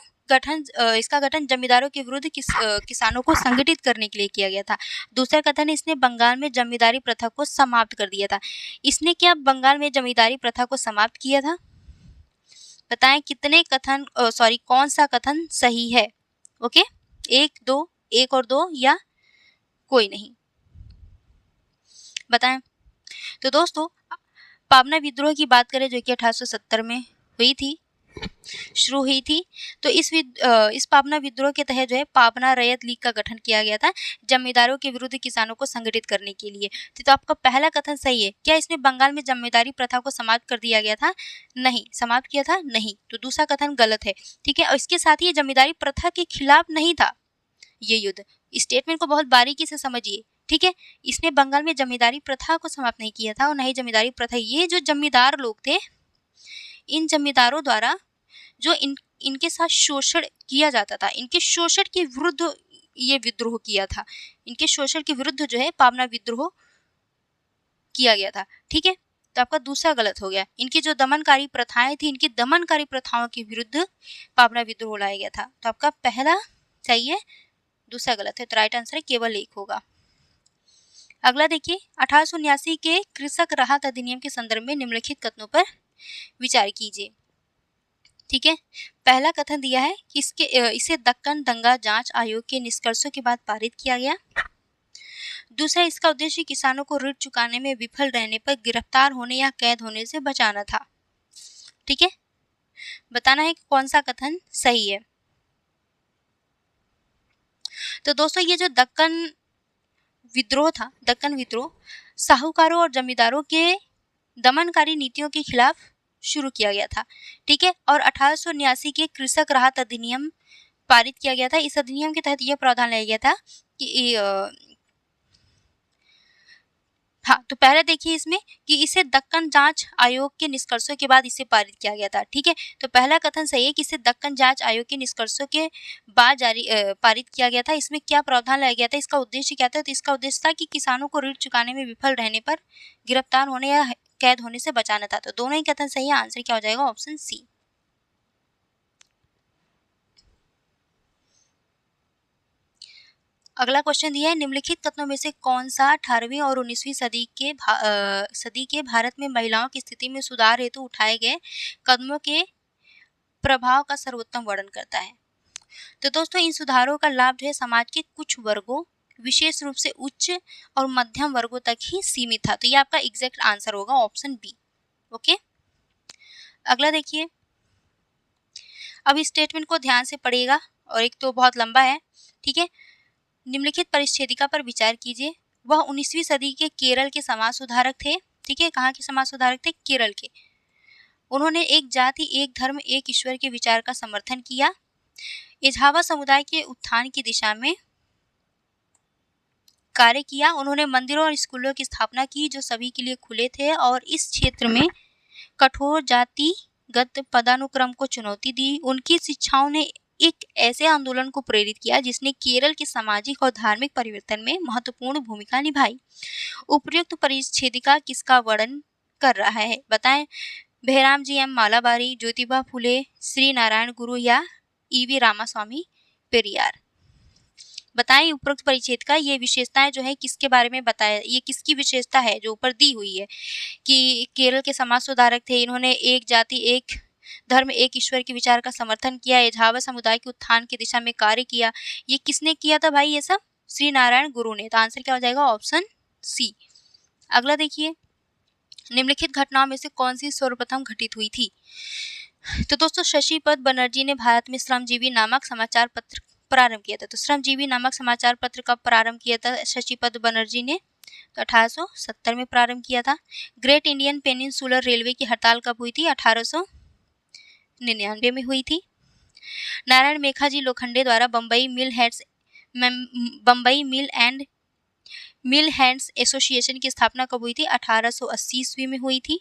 इसका गठन जमींदारों के विरुद्ध किसानों को संगठित करने के लिए किया गया था। दूसरा कथन, इसने बंगाल में जमींदारी प्रथा को समाप्त कर दिया था। इसने क्या बंगाल में जमींदारी प्रथा को समाप्त किया था? बताएं कितने कथन, कौन सा कथन सही है? ओके, 1 और 2 या कोई नहीं? बताएं। तो दोस्तों पाबना विद्रोह की बात करें जो कि 1870 में शुरू हुई थी, तो इस पाबना विद्रोह के तहत जो है पाबना रैयत लीग का गठन किया गया था जमींदारों के विरुद्ध किसानों को संगठित करने के लिए। तो आपका पहला कथन सही है। क्या इसने बंगाल में जमींदारी प्रथा को समाप्त कर दिया गया था? नहीं। समाप्त किया था? नहीं। तो दूसरा कथन गलत है। ठीक है, और इसके साथ ही जमींदारी प्रथा के खिलाफ नहीं था ये युद्ध। स्टेटमेंट को बहुत बारीकी से समझिए। ठीक है, इसने बंगाल में जमींदारी प्रथा को समाप्त नहीं किया था और नहीं जमींदारी प्रथा, ये जो जमींदार लोग थे, इन जमींदारों द्वारा जो इनके साथ शोषण किया जाता था, इनके शोषण के विरुद्ध ये विद्रोह किया था। इनके शोषण के विरुद्ध जो है पाबना विद्रोह किया गया था। ठीक है, तो आपका दूसरा गलत हो गया। इनकी जो दमनकारी प्रथाएं थी, इनकी दमनकारी प्रथाओं के विरुद्ध पाबना विद्रोह लाया गया था। तो आपका पहला सही है, दूसरा गलत है। तो राइट आंसर केवल 1 होगा। अगला देखिए, 1879 के कृषक राहत अधिनियम के संदर्भ में निम्नलिखित कथनों पर विचार कीजिए। ठीक है, पहला कथन दिया है कि इसे दक्कन दंगा जांच आयोग के निष्कर्षों के बाद पारित किया गया। दूसरा, इसका उद्देश्य किसानों को ऋण चुकाने में विफल रहने पर गिरफ्तार होने या कैद होने से बचाना था। ठीक है, बताना है कि कौन सा कथन सही है। तो दोस्तों ये जो दक्कन विद्रोह था, दक्कन विद्रोह साहूकारों और जमींदारों के दमनकारी नीतियों के खिलाफ शुरू किया गया था। ठीक है, और 1879 के कृषक राहत अधिनियम पारित किया गया था। इस अधिनियम के तहत यह प्रावधान लाया गया था कि हाँ, तो पहले देखिए इसमें कि इसे दक्कन जांच आयोग के निष्कर्षों के बाद इसे पारित किया गया था, ठीक है। तो पहला कथन सही है कि इसे दक्कन जांच आयोग के निष्कर्षों के बाद पारित किया गया था। इसमें क्या प्रावधान लाया गया था, इसका उद्देश्य क्या था, तो इसका उद्देश्य था कि किसानों को ऋण चुकाने में विफल रहने पर गिरफ्तार होने या कैद होने से बचाना था। तो दोनों ही कथन सही है, आंसर क्या हो जाएगा, ऑप्शन सी। अगला क्वेश्चन दिया है, निम्नलिखित कथनों में से कौन सा 18वीं और 19वीं सदी के भारत में महिलाओं की स्थिति में सुधार हेतु उठाए गए कदमों के प्रभाव का सर्वोत्तम वर्णन करता है। तो दोस्तों इन सुधारों का लाभ जो है समाज के कुछ वर्गों, विशेष रूप से उच्च और मध्यम वर्गों तक ही सीमित था। तो ये आपका एग्जैक्ट आंसर होगा, ऑप्शन बी। ओके, अगला देखिए, अब इस स्टेटमेंट को ध्यान से पढ़िएगा और एक तो बहुत लंबा है, ठीक है। निम्नलिखित परिच्छेदिका पर विचार कीजिए। वह 19वीं सदी के केरल के समाज सुधारक थे, ठीक है। कहाँ के समाज सुधारक थे, केरल के। उन्होंने एक जाति एक धर्म एक ईश्वर के विचार का समर्थन किया। एझावा समुदाय के उत्थान की दिशा में कार्य किया। उन्होंने मंदिरों और स्कूलों की स्थापना की जो सभी के लिए खुले थे और इस क्षेत्र में कठोर जातिगत पदानुक्रम को चुनौती दी। उनकी शिक्षाओं ने एक ऐसे आंदोलन को प्रेरित किया जिसने केरल के सामाजिक और धार्मिक परिवर्तन में महत्वपूर्ण भूमिका निभाई। उपयुक्त परिच्छेदिका किसका वर्णन कर रहा है, बताएं। भैराम जी एम मालाबारी, ज्योतिबा फुले, श्री नारायण गुरु या ईवी रामास्वामी पेरियार। बताएं उपरोक्त परिच्छेद का ये विशेषताएं जो है किसके बारे में बताया, ये किसकी विशेषता है जो ऊपर दी हुई है कि केरल के समाज सुधारक थे, इन्होंने एक जाति एक धर्म एक ईश्वर के विचार का समर्थन किया, एझावा समुदाय के उत्थान की दिशा में कार्य किया। ये किसने किया था भाई, ये सब श्री नारायण गुरु ने। तो आंसर क्या हो जाएगा, ऑप्शन सी। अगला देखिए, निम्नलिखित घटनाओं में से कौन सी सर्वप्रथम घटित हुई थी। तो दोस्तों शशिपद बनर्जी ने भारत में श्रमजीवी नामक समाचार पत्र प्रारंभ किया था। तो श्रमजीवी नामक समाचार पत्र कब प्रारंभ किया था शशिपद बनर्जी ने, तो 1870 में प्रारंभ किया था। ग्रेट इंडियन पेनिनसुलर रेलवे की हड़ताल कब हुई थी, 1899 में हुई थी। नारायण मेघाजी लोखंडे द्वारा मिल हैंड्स एसोसिएशन की स्थापना कब हुई थी, 1880 ईस्वी में हुई थी।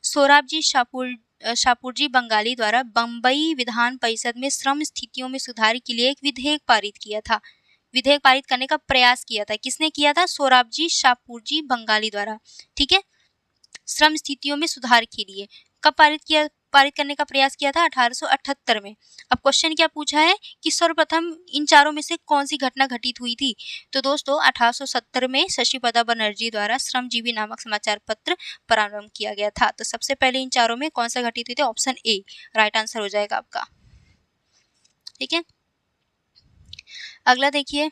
सोराबजी शाहपुरजी बंगाली द्वारा बम्बई विधान परिषद में श्रम स्थितियों में सुधार के लिए एक विधेयक पारित किया था। विधेयक पारित करने का प्रयास किया था, किसने किया था, सोराबजी शाहपुरजी बंगाली द्वारा, ठीक है। श्रम स्थितियों में सुधार के लिए कब पारित करने का प्रयास किया था, 1878 में। अब क्वेश्चन क्या पूछा है कि सर्वप्रथम इन चारों में से कौन सी घटना घटित हुई थी। तो दोस्तों 1870 में शशिपदा बनर्जी द्वारा श्रमजीवी नामक समाचार पत्र प्रारंभ किया गया था। तो सबसे पहले इन चारों में कौन सा घटित हुई थी, ऑप्शन ए राइट आंसर हो जाएगा आपका, ठीक है। अगला देखिए,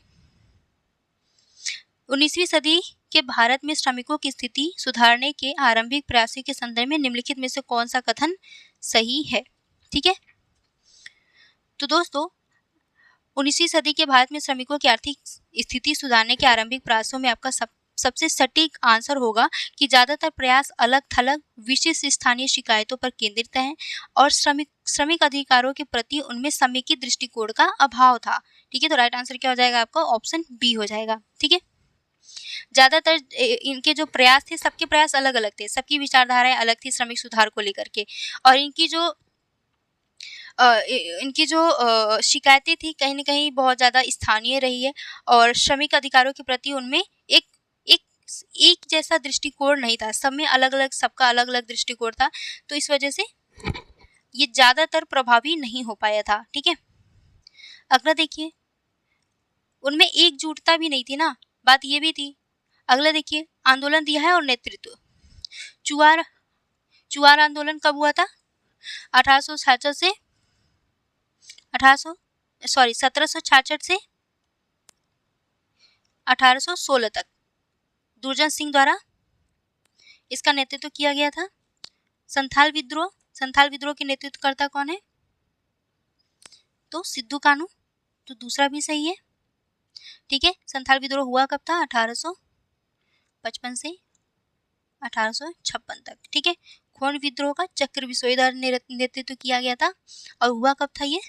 19वीं सदी के भारत में श्रमिकों की स्थिति सुधारने के आरंभिक प्रयासों के संदर्भ में निम्नलिखित में से कौन सा कथन सही है, ठीक है। तो दोस्तों 19वीं सदी के भारत में श्रमिकों की आर्थिक स्थिति सुधारने के आरंभिक प्रयासों में आपका सबसे सटीक आंसर होगा कि ज्यादातर प्रयास अलग थलग विशिष्ट स्थानीय शिकायतों पर केंद्रित हैं और श्रमिक अधिकारों के प्रति उनमें समेकित दृष्टिकोण का अभाव था, ठीक है। तो राइट आंसर क्या हो जाएगा आपका, ऑप्शन बी हो जाएगा, ठीक है। ज्यादातर इनके जो प्रयास थे, सबके प्रयास अलग अलग थे, सबकी विचारधाराएं अलग थी श्रमिक सुधार को लेकर के, और इनकी जो शिकायतें थी कहीं न कहीं बहुत ज़्यादा स्थानीय रही है और श्रमिक अधिकारों के प्रति उनमें एक एक एक जैसा दृष्टिकोण नहीं था, सब में अलग-अलग, सबका अलग-अलग दृष्टिकोण था, तो इस वजह से ये ज़्यादातर प्रभावी नहीं हो पाया था, ठीक है। अगला देखिए, उनमें एकजुटता भी नहीं थी ना, बात ये भी थी। अगला देखिए, आंदोलन दिया है और नेतृत्व। चुआर आंदोलन कब हुआ था, 1866 से 1766 से 1816 तक दुर्जन सिंह द्वारा इसका नेतृत्व किया गया था। संथाल विद्रोह के नेतृत्वकर्ता कौन है, तो सिद्धू कानू, तो दूसरा भी सही है, ठीक है। संथाल विद्रोह हुआ कब था, 1855 से 1856 तक, ठीक है। खोंड विद्रोह का चक्र बिश्नोई द्वारा नेतृत्व किया गया था और हुआ कब था ये,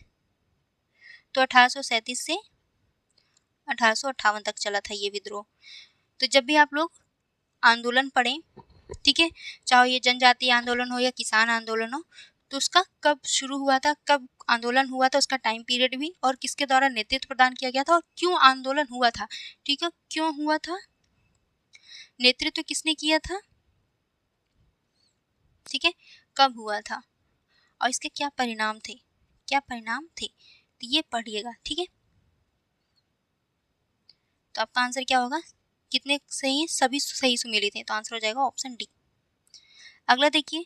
तो 1837 से 1858 तक चला था ये विद्रोह। तो जब भी आप लोग आंदोलन पढ़ें, ठीक है, चाहे ये जनजातीय आंदोलन हो या किसान आंदोलन हो, तो उसका कब शुरू हुआ था, कब आंदोलन हुआ था, उसका टाइम पीरियड भी, और किसके द्वारा नेतृत्व प्रदान किया गया था और क्यों आंदोलन हुआ था, ठीक है, क्यों हुआ था, नेतृत्व किसने किया था, ठीक है, कब हुआ था और इसके क्या परिणाम थे, क्या परिणाम थे, तो ये पढ़िएगा, ठीक है। तो आपका आंसर क्या होगा, कितने सही है, सभी सही सुमेलित हैं, तो आंसर हो जाएगा ऑप्शन डी। अगला देखिए,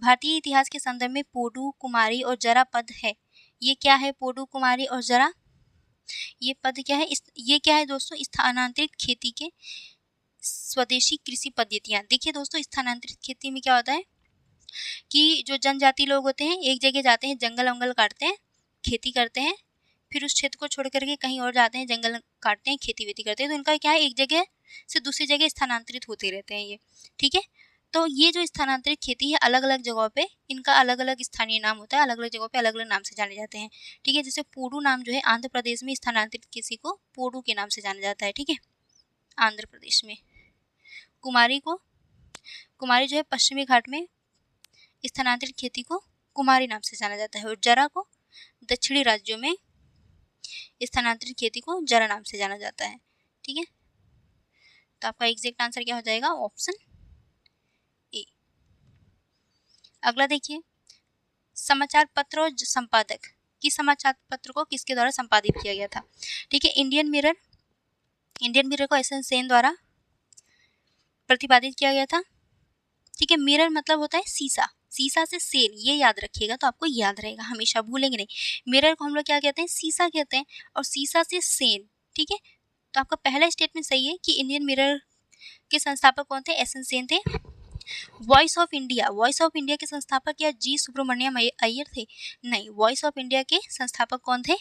भारतीय इतिहास के संदर्भ में पोडू, कुमारी और जरा पद है, ये क्या है, पोडू, कुमारी और जरा, ये पद क्या है, ये क्या है दोस्तों, स्थानांतरित खेती के स्वदेशी कृषि पद्धतियां। देखिए दोस्तों, स्थानांतरित खेती में क्या होता है कि जो जनजाति लोग होते हैं एक जगह जाते हैं, जंगल वंगल काटते हैं, खेती करते हैं, फिर उस क्षेत्र को छोड़ करके कहीं और जाते हैं, जंगल काटते हैं, खेती वेती करते हैं, तो इनका क्या है, एक जगह से दूसरी जगह स्थानांतरित होते रहते हैं ये, ठीक है। तो ये जो स्थानांतरित खेती है, अलग अलग जगहों पे इनका अलग अलग स्थानीय नाम होता है, अलग अलग जगहों पे अलग अलग नाम से जाने जाते हैं, ठीक है। जैसे पोडू नाम जो है आंध्र प्रदेश में स्थानांतरित कृषि को पोडू के नाम से जाना जाता है, ठीक है, आंध्र प्रदेश में। कुमारी जो है पश्चिमी घाट में स्थानांतरित खेती को कुमारी नाम से जाना जाता है, और जरा को दक्षिणी राज्यों में स्थानांतरित खेती को जरा नाम से जाना जाता है, ठीक है। तो आपका एग्जैक्ट आंसर क्या हो जाएगा, ऑप्शन ए। अगला देखिए, समाचार पत्र और संपादक, कि समाचार पत्र को किसके द्वारा संपादित किया गया था, ठीक है। इंडियन मिरर को एस एन सेन द्वारा प्रतिपादित किया गया था, ठीक है। मिरर मतलब होता है शीशा, शीशा से सेन, ये याद रखिएगा, तो आपको याद रहेगा, हमेशा भूलेंगे नहीं। मिरर को हम लोग क्या कहते हैं, शीशा कहते हैं, और शीशा से सेन, ठीक है। तो आपका पहला स्टेटमेंट सही है कि इंडियन मिरर के संस्थापक कौन थे, एस एन सेन थे। वॉइस ऑफ इंडिया के संस्थापक क्या जी सुब्रमण्यम अय्यर थे, नहीं, वॉइस ऑफ इंडिया के संस्थापक कौन थे,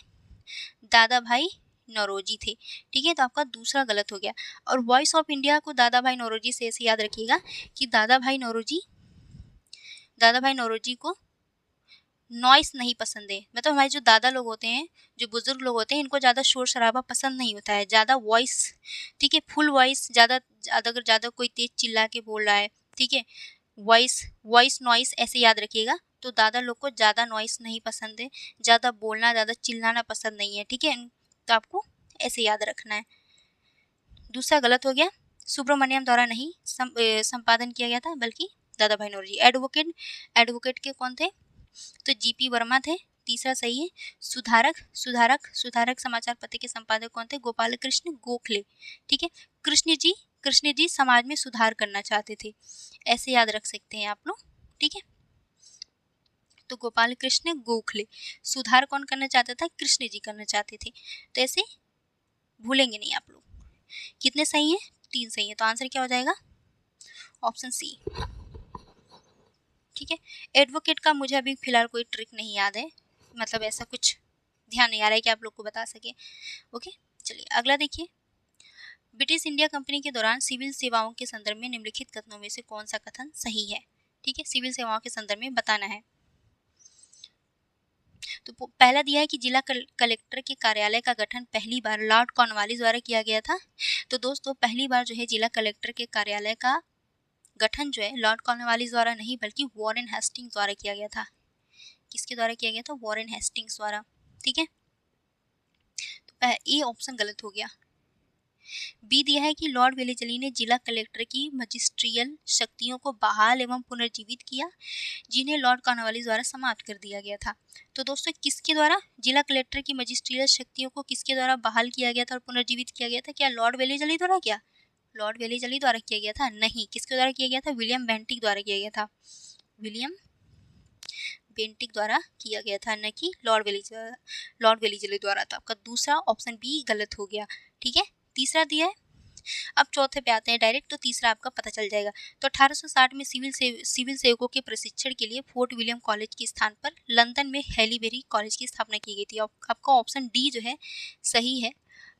दादा भाई नौरोजी थे, ठीक है। तो आपका दूसरा गलत हो गया, और वॉइस ऑफ इंडिया को दादा भाई नौरोजी से ऐसे याद रखिएगा कि दादा भाई नौरोजी को नॉइस नहीं पसंद है, मतलब हमारे जो दादा लोग होते हैं, जो बुजुर्ग लोग होते हैं, इनको ज़्यादा शोर शराबा पसंद नहीं होता है, ज़्यादा वॉइस, ठीक है, फुल वॉइस, अगर ज़्यादा कोई तेज चिल्ला के बोल रहा है, ठीक है, वॉइस नॉइस ऐसे याद रखिएगा। तो दादा लोग को ज़्यादा नॉइस नहीं पसंद है, ज़्यादा बोलना, ज़्यादा चिल्लाना पसंद नहीं है, ठीक है, तो आपको ऐसे याद रखना है। दूसरा गलत हो गया, सुब्रमण्यम द्वारा नहीं संपादन किया गया था, बल्कि दादा भाई नौरोजी। एडवोकेट के कौन थे, तो जीपी वर्मा थे, तीसरा सही है। सुधारक समाचार पत्र के संपादक कौन थे, गोपाल कृष्ण गोखले, ठीक है। कृष्ण जी समाज में सुधार करना चाहते थे, ऐसे याद रख सकते हैं आप लोग, ठीक है। तो गोपाल कृष्ण गोखले, सुधार कौन करना चाहता था, कृष्ण जी करना चाहते थे, तो ऐसे भूलेंगे नहीं आप लोग। कितने सही हैं, 3 सही है, तो आंसर क्या हो जाएगा, ऑप्शन सी, ठीक है। एडवोकेट का मुझे अभी फिलहाल कोई ट्रिक नहीं याद है, मतलब ऐसा कुछ ध्यान नहीं आ रहा है कि आप लोग को बता सके, ओके। चलिए अगला देखिए, ब्रिटिश इंडिया कंपनी के दौरान सिविल सेवाओं के संदर्भ में निम्नलिखित कथनों में से कौन सा कथन सही है, ठीक है, सिविल सेवाओं के संदर्भ में बताना है। तो पहला दिया है कि जिला कलेक्टर के कार्यालय का गठन पहली बार लॉर्ड कॉर्नवालिस द्वारा किया गया था। तो दोस्तों पहली बार जो है जिला कलेक्टर के कार्यालय का गठन जो है लॉर्ड कॉर्नवालिस द्वारा नहीं, बल्कि वॉरेन हेस्टिंग्स द्वारा किया गया था। किसके द्वारा किया गया था, वॉरेन हेस्टिंग्स द्वारा, ठीक है। तो ये ऑप्शन गलत हो गया। बी दिया है कि लॉर्ड वेलेस्ली ने जिला कलेक्टर की मजिस्ट्रियल शक्तियों को बहाल एवं पुनर्जीवित किया, जिन्हें लॉर्ड कॉर्नवालिस द्वारा समाप्त कर दिया गया था। तो दोस्तों किसके द्वारा जिला कलेक्टर की मजिस्ट्रियल शक्तियों को किसके द्वारा बहाल किया गया था और पुनर्जीवित किया गया था, क्या लॉर्ड वेलेस्ली द्वारा, क्या लॉर्ड वेलेस्ली द्वारा किया गया था, नहीं, किसके द्वारा किया गया था, विलियम बेंटिक द्वारा किया गया था, विलियम बेंटिक द्वारा किया गया था, न कि लॉर्ड वेलेस्ली द्वारा। तो आपका दूसरा ऑप्शन बी गलत हो गया, ठीक है। तीसरा दिया है, अब चौथे पे आते हैं डायरेक्ट, तो तीसरा आपका पता चल जाएगा। तो 1860 में सिविल सेवकों के प्रशिक्षण के लिए फोर्ट विलियम कॉलेज के स्थान पर लंदन में हैलीबेरी कॉलेज की स्थापना की गई थी। आपका ऑप्शन डी जो है सही है,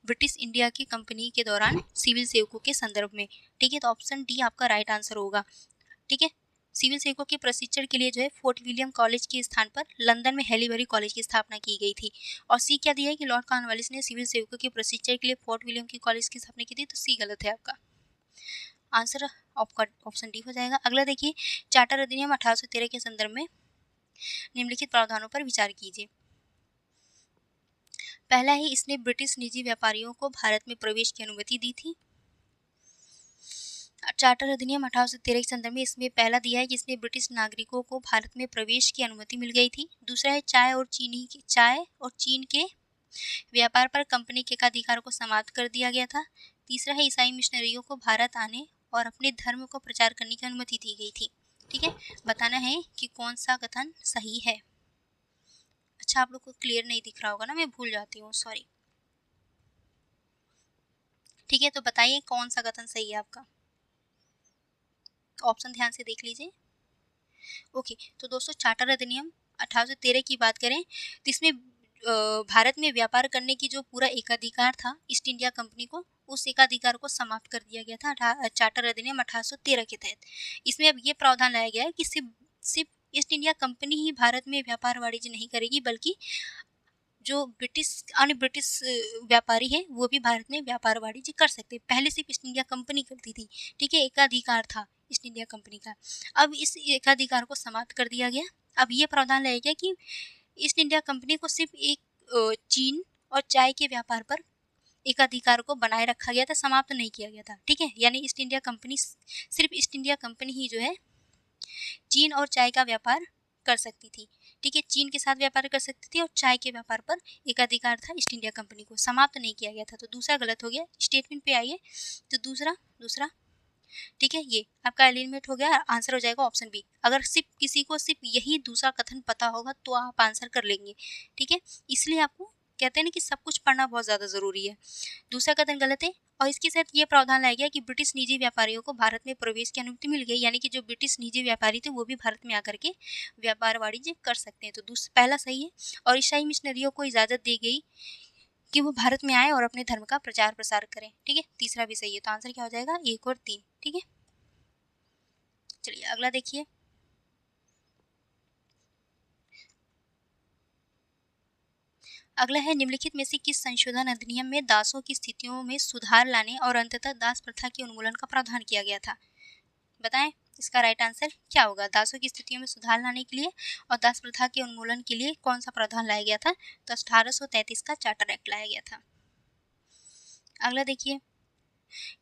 ब्रिटिश इंडिया की कंपनी के दौरान सिविल सेवकों के संदर्भ में, ठीक है। तो ऑप्शन डी आपका राइट आंसर होगा, ठीक है। सिविल सेवकों के प्रशिक्षण के लिए जो है फोर्ट विलियम कॉलेज के स्थान पर लंदन में हैलीबेरी कॉलेज की स्थापना की गई थी। और सी क्या दिया है कि लॉर्ड कॉर्नवालिस ने सिविल सेवकों के प्रशिक्षण के लिए फोर्ट विलियम की कॉलेज की स्थापना की थी, तो सी गलत है आपका। आंसर आपका ऑप्शन डी हो जाएगा। अगला देखिए, चार्टर अधिनियम 1813 के संदर्भ में निम्नलिखित प्रावधानों पर विचार कीजिए। पहला है, इसने ब्रिटिश निजी व्यापारियों को भारत में प्रवेश की अनुमति दी थी। चार्टर अधिनियम 1813 के संदर्भ में इसमें पहला दिया है कि इसमें ब्रिटिश नागरिकों को भारत में प्रवेश की अनुमति मिल गई थी। दूसरा है, चाय और चीन के व्यापार पर कंपनी के एकाधिकार को समाप्त कर दिया गया था। तीसरा है, ईसाई मिशनरियों को भारत आने और अपने धर्म को प्रचार करने की अनुमति दी गई थी। ठीक है, बताना है कि कौन सा कथन सही है। अच्छा, आप लोग को क्लियर नहीं दिख रहा होगा ना, मैं भूल जाती हूँ, सॉरी। ठीक है, तो बताइए कौन सा कथन सही है आपका। ऑप्शन ध्यान से देख लीजिए। ओके, तो दोस्तों चार्टर अधिनियम 1813 की बात करें तो इसमें भारत में व्यापार करने की जो पूरा एकाधिकार था ईस्ट इंडिया कंपनी को, उस एकाधिकार को समाप्त कर दिया गया था चार्टर अधिनियम 1813 के तहत। इसमें अब ये प्रावधान लाया गया है कि सिर्फ ईस्ट इंडिया कंपनी ही भारत में व्यापार वाणिज्य नहीं करेगी, बल्कि जो अन्य ब्रिटिश व्यापारी है वो भी भारत में व्यापार वाणिज्य कर सकते। पहले सिर्फ ईस्ट इंडिया कंपनी करती थी। ठीक है, एकाधिकार था ईस्ट इंडिया कंपनी का, अब इस एकाधिकार को समाप्त कर दिया गया। अब ये प्रावधान लाया गया कि ईस्ट इंडिया कंपनी को सिर्फ एक चीन और चाय के व्यापार पर एकाधिकार को बनाए रखा गया था, समाप्त नहीं किया गया था। ठीक है, यानी ईस्ट इंडिया कंपनी, सिर्फ ईस्ट इंडिया कंपनी ही जो है चीन और चाय का व्यापार कर सकती थी। ठीक है, चीन के साथ व्यापार कर सकती थी और चाय के व्यापार पर एकाधिकार था ईस्ट इंडिया कंपनी को, समाप्त नहीं किया गया था। तो दूसरा गलत हो गया। स्टेटमेंट पे आइए, तो दूसरा ठीक है, ये आपका एलिमिनेट हो गया। आंसर हो जाएगा ऑप्शन बी। अगर सिर्फ किसी को सिर्फ यही दूसरा कथन पता होगा तो आप आंसर कर लेंगे। ठीक है, इसलिए आपको कहते हैं ना कि सब कुछ पढ़ना बहुत ज़्यादा ज़रूरी है। दूसरा कथन गलत है, और इसके साथ ये प्रावधान लाया गया कि ब्रिटिश निजी व्यापारियों को भारत में प्रवेश की अनुमति मिल गई, यानी कि जो ब्रिटिश निजी व्यापारी थे वो भी भारत में आकर के व्यापार वाणिज्य कर सकते हैं। तो पहला सही है। और ईसाई मिशनरियों को इजाज़त दी गई कि वो भारत में आए और अपने धर्म का प्रचार प्रसार करें। ठीक है, तीसरा भी सही है। तो आंसर क्या हो जाएगा, 1 और 3। ठीक है, चलिए अगला देखिए। अगला है, निम्नलिखित में से किस संशोधन अधिनियम में दासों की स्थितियों में सुधार लाने और अंततः दास प्रथा के उन्मूलन का प्रावधान किया गया था। बताएं इसका राइट आंसर क्या होगा। दासों की स्थितियों में सुधार लाने के लिए और दास प्रथा के उन्मूलन के लिए कौन सा प्रावधान लाया गया था। तो 1833 का चार्टर एक्ट लाया गया था। अगला देखिए,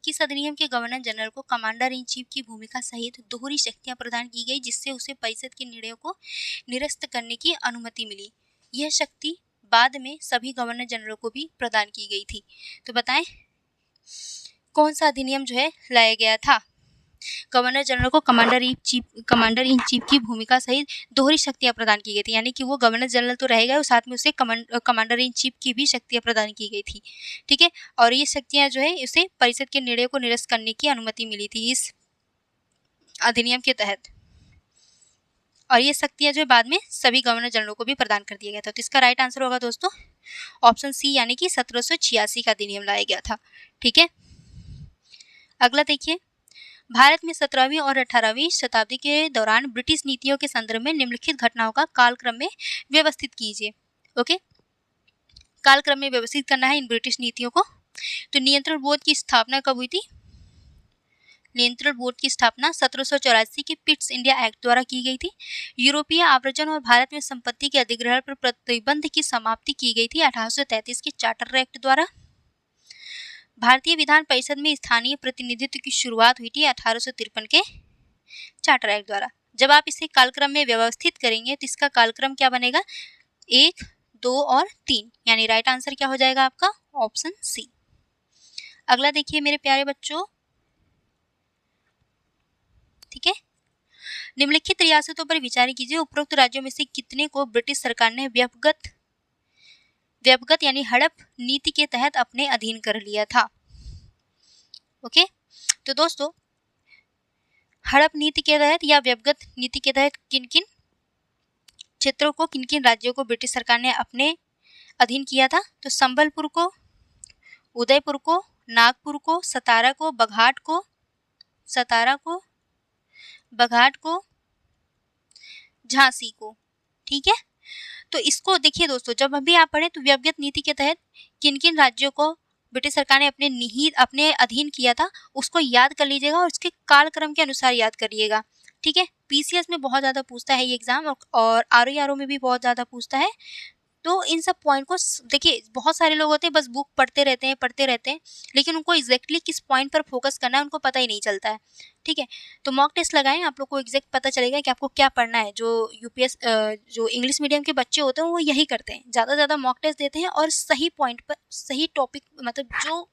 किस अधिनियम के गवर्नर जनरल को कमांडर इन चीफ की भूमिका सहित दोहरी शक्तियां प्रदान की गई, जिससे उसे परिषद के निर्णयों को निरस्त करने की अनुमति मिली। यह शक्ति बाद में सभी गवर्नर जनरल को भी प्रदान की गई थी। तो बताएं कौन सा अधिनियम जो है लाया गया था। गवर्नर जनरल को कमांडर इन चीफ की भूमिका सहित दोहरी शक्तियां प्रदान की गई थी, यानी कि वो गवर्नर जनरल तो रहेगा और साथ में उसे कमांडर इन चीफ की भी शक्तियां प्रदान की गई थी। ठीक है, और ये शक्तियां जो है उसे परिषद के निर्णय को निरस्त करने की अनुमति मिली थी इस अधिनियम के तहत, और ये शक्तियां जो है बाद में सभी गवर्नर जनरल को भी प्रदान कर दिया गया था। तो इसका राइट आंसर होगा दोस्तों ऑप्शन सी, यानी कि 1786 का अधिनियम लाया गया था। ठीक है, अगला देखिए, भारत में 17वीं और 18वीं शताब्दी के दौरान ब्रिटिश नीतियों के संदर्भ में निम्नलिखित घटनाओं का कालक्रम में व्यवस्थित कीजिए। ओके, कालक्रम में व्यवस्थित करना है इन ब्रिटिश नीतियों को। तो नियंत्रण बोर्ड की स्थापना कब हुई थी। नियंत्रण बोर्ड की स्थापना 1784 के पिट्स इंडिया एक्ट द्वारा की गई थी। यूरोपीय आव्रजन और भारत में संपत्ति के अधिग्रहण पर प्रतिबंध की समाप्ति की गई थी 1833 के चार्टर एक्ट द्वारा। भारतीय विधान परिषद में स्थानीय प्रतिनिधित्व की शुरुआत हुई थी 1853 के चार्टर एक्ट द्वारा। जब आप इसे कालक्रम में व्यवस्थित करेंगे तो इसका कालक्रम क्या बनेगा, 1, 2 और 3, यानी राइट आंसर क्या हो जाएगा आपका ऑप्शन सी। अगला देखिए मेरे प्यारे बच्चों, ठीक है, निम्नलिखित रियासतों पर विचार कीजिए। उपरोक्त राज्यों में से कितने को ब्रिटिश सरकार ने व्यवगत यानी हड़प नीति के तहत अपने अधीन कर लिया था। ओके, तो दोस्तों हड़प नीति के तहत या व्यवगत नीति के तहत किन किन क्षेत्रों को, किन किन राज्यों को ब्रिटिश सरकार ने अपने अधीन किया था। तो संबलपुर को, उदयपुर को, नागपुर को, सतारा को, बघाट को, झांसी को। ठीक है, तो इसको देखिए दोस्तों, जब अभी आप पढ़े तो व्यवगत नीति के तहत किन किन राज्यों को ब्रिटिश सरकार ने अपने अधीन किया था, उसको याद कर लीजिएगा और उसके कालक्रम के अनुसार याद करिएगा, ठीक है। पीसीएस में बहुत ज़्यादा पूछता है ये एग्जाम, और आरओ में भी बहुत ज़्यादा पूछता है। तो इन सब पॉइंट को देखिए, बहुत सारे लोग होते हैं बस बुक पढ़ते रहते हैं, लेकिन उनको एग्जैक्टली किस पॉइंट पर फोकस करना है उनको पता ही नहीं चलता है, ठीक है। तो मॉक टेस्ट लगाएं, आप लोग को एग्जैक्ट पता चलेगा कि आपको क्या पढ़ना है। जो यूपीएस जो इंग्लिश मीडियम के बच्चे होते हैं वो यही करते हैं, ज़्यादा से ज़्यादा मॉक टेस्ट देते हैं और सही पॉइंट पर सही टॉपिक, मतलब जो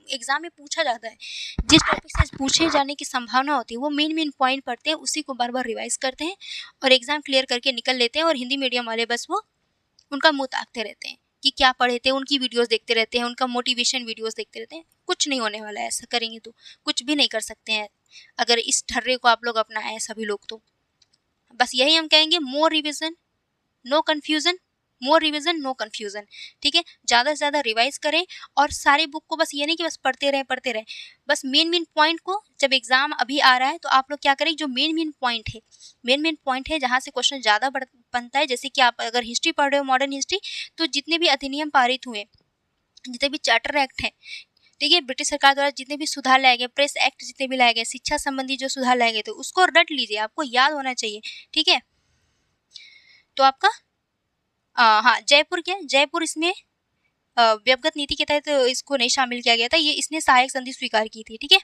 एग्जाम में पूछा जाता है, जिस टॉपिक से पूछे जाने की संभावना होती है वो मेन पॉइंट पढ़ते हैं, उसी को बार बार रिवाइज करते हैं और एग्जाम क्लियर करके निकल लेते हैं। और हिंदी मीडियम वाले बस वो उनका मुंह ताकते रहते हैं कि क्या पढ़े थे, उनकी वीडियोस देखते रहते हैं, उनका मोटिवेशन वीडियोस देखते रहते हैं। कुछ नहीं होने वाला है, ऐसा करेंगे तो कुछ भी नहीं कर सकते हैं अगर इस ढर्रे को आप लोग अपनाएं सभी लोग। तो बस यही हम कहेंगे, मोर रिविजन नो कन्फ्यूज़न, मोर रिवीजन नो कन्फ्यूज़न, ठीक है। ज़्यादा से ज़्यादा रिवाइज करें और सारे बुक को बस ये नहीं कि बस पढ़ते रहें, बस मेन पॉइंट को, जब एग्जाम अभी आ रहा है तो आप लोग क्या करें, जो मेन पॉइंट है जहाँ से क्वेश्चन ज़्यादा बनता है, जैसे कि आप अगर हिस्ट्री पढ़ रहे हो, मॉडर्न हिस्ट्री, तो जितने भी अधिनियम पारित हुए, जितने भी चार्टर एक्ट हैं, ठीक है, ब्रिटिश सरकार द्वारा जितने भी सुधार लाए गए, प्रेस एक्ट जितने भी लाए गए, शिक्षा संबंधी जो सुधार लाए गए थे, उसको रट लीजिए, आपको याद होना चाहिए, ठीक है। तो आपका हाँ, जयपुर इसमें व्यवगत नीति के तहत इसको नहीं शामिल किया गया था, ये इसने सहायक संधि स्वीकार की थी, ठीक है,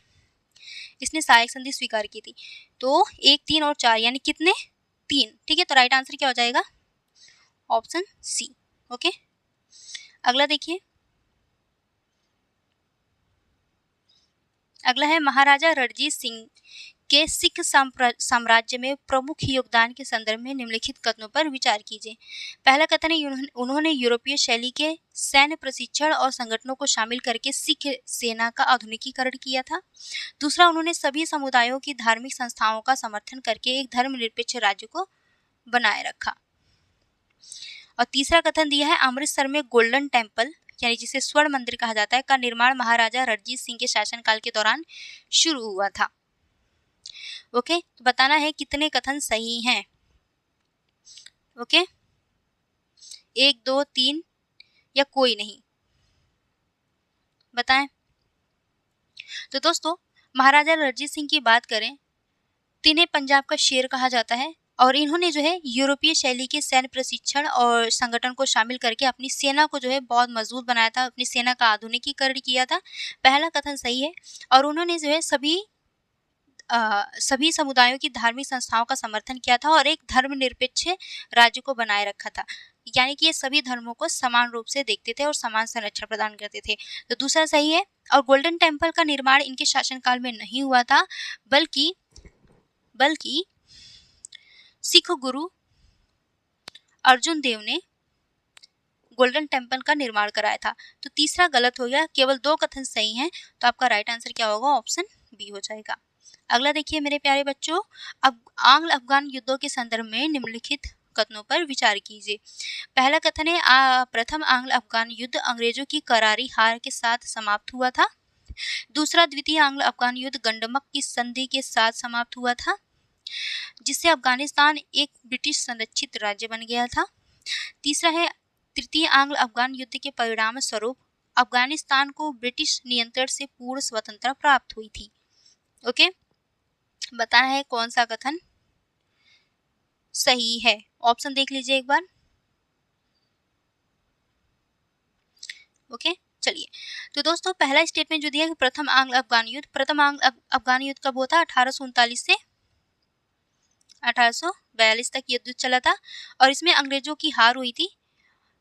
इसने सहायक संधि स्वीकार की थी। तो 1, 3 और 4 यानी कितने, 3, ठीक है। तो राइट आंसर क्या हो जाएगा, ऑप्शन सी, ओके। अगला देखिए, अगला है महाराजा रणजीत सिंह के सिख साम्राज्य में प्रमुख योगदान के संदर्भ में निम्नलिखित कथनों पर विचार कीजिए। पहला कथन है, उन्होंने यूरोपीय शैली के सैन्य प्रशिक्षण और संगठनों को शामिल करके सिख सेना का आधुनिकीकरण किया था। दूसरा, उन्होंने सभी समुदायों की धार्मिक संस्थाओं का समर्थन करके एक धर्मनिरपेक्ष राज्य को बनाए रखा। और तीसरा कथन दिया है, अमृतसर में गोल्डन टेम्पल यानी जिसे स्वर्ण मंदिर कहा जाता है का निर्माण महाराजा रणजीत सिंह के शासनकाल के दौरान शुरू हुआ था। ओके, तो बताना है कितने कथन सही हैं। ओके, 1, 2, 3 या कोई नहीं, बताएं। तो दोस्तों, महाराजा रणजीत सिंह की बात करें तो इन्हें पंजाब का शेर कहा जाता है और इन्होंने जो है यूरोपीय शैली के सैन्य प्रशिक्षण और संगठन को शामिल करके अपनी सेना को जो है बहुत मजबूत बनाया था, अपनी सेना का आधुनिकीकरण किया था। पहला कथन सही है। और उन्होंने जो है सभी समुदायों की धार्मिक संस्थाओं का समर्थन किया था और एक धर्मनिरपेक्ष राज्य को बनाए रखा था, यानी कि ये सभी धर्मों को समान रूप से देखते थे और समान संरक्षण प्रदान करते थे। तो दूसरा सही है। और गोल्डन टेम्पल का निर्माण इनके शासनकाल में नहीं हुआ था, बल्कि सिख गुरु अर्जुन देव ने गोल्डन टेम्पल का निर्माण कराया था। तो तीसरा गलत हो गया, केवल 2 कथन सही हैं। तो आपका राइट आंसर क्या होगा, ऑप्शन बी हो जाएगा। अगला देखिए मेरे प्यारे बच्चों, अब आंग्ल अफगान युद्धों के संदर्भ में निम्नलिखित कथनों पर विचार कीजिए। पहला कथन है, प्रथम आंग्ल अफगान युद्ध अंग्रेजों की करारी हार के साथ समाप्त हुआ था। दूसरा, द्वितीय आंग्ल अफगान युद्ध गंडमक की संधि के साथ समाप्त हुआ था, जिससे अफगानिस्तान एक ब्रिटिश संरक्षित राज्य बन गया था। तीसरा है, तृतीय आंग्ल अफगान युद्ध के परिणाम स्वरूप अफगानिस्तान को ब्रिटिश नियंत्रण से पूर्ण स्वतंत्रता प्राप्त हुई थी। ओके, बताना है कौन सा कथन सही है। ऑप्शन देख लीजिए एक बार। ओके, चलिए। तो दोस्तों, पहला स्टेटमेंट जो दिया है, प्रथम आंग्ल अफगान युद्ध कब हुआ था, 1839 से 1842 तक युद्ध चला था और इसमें अंग्रेजों की हार हुई थी।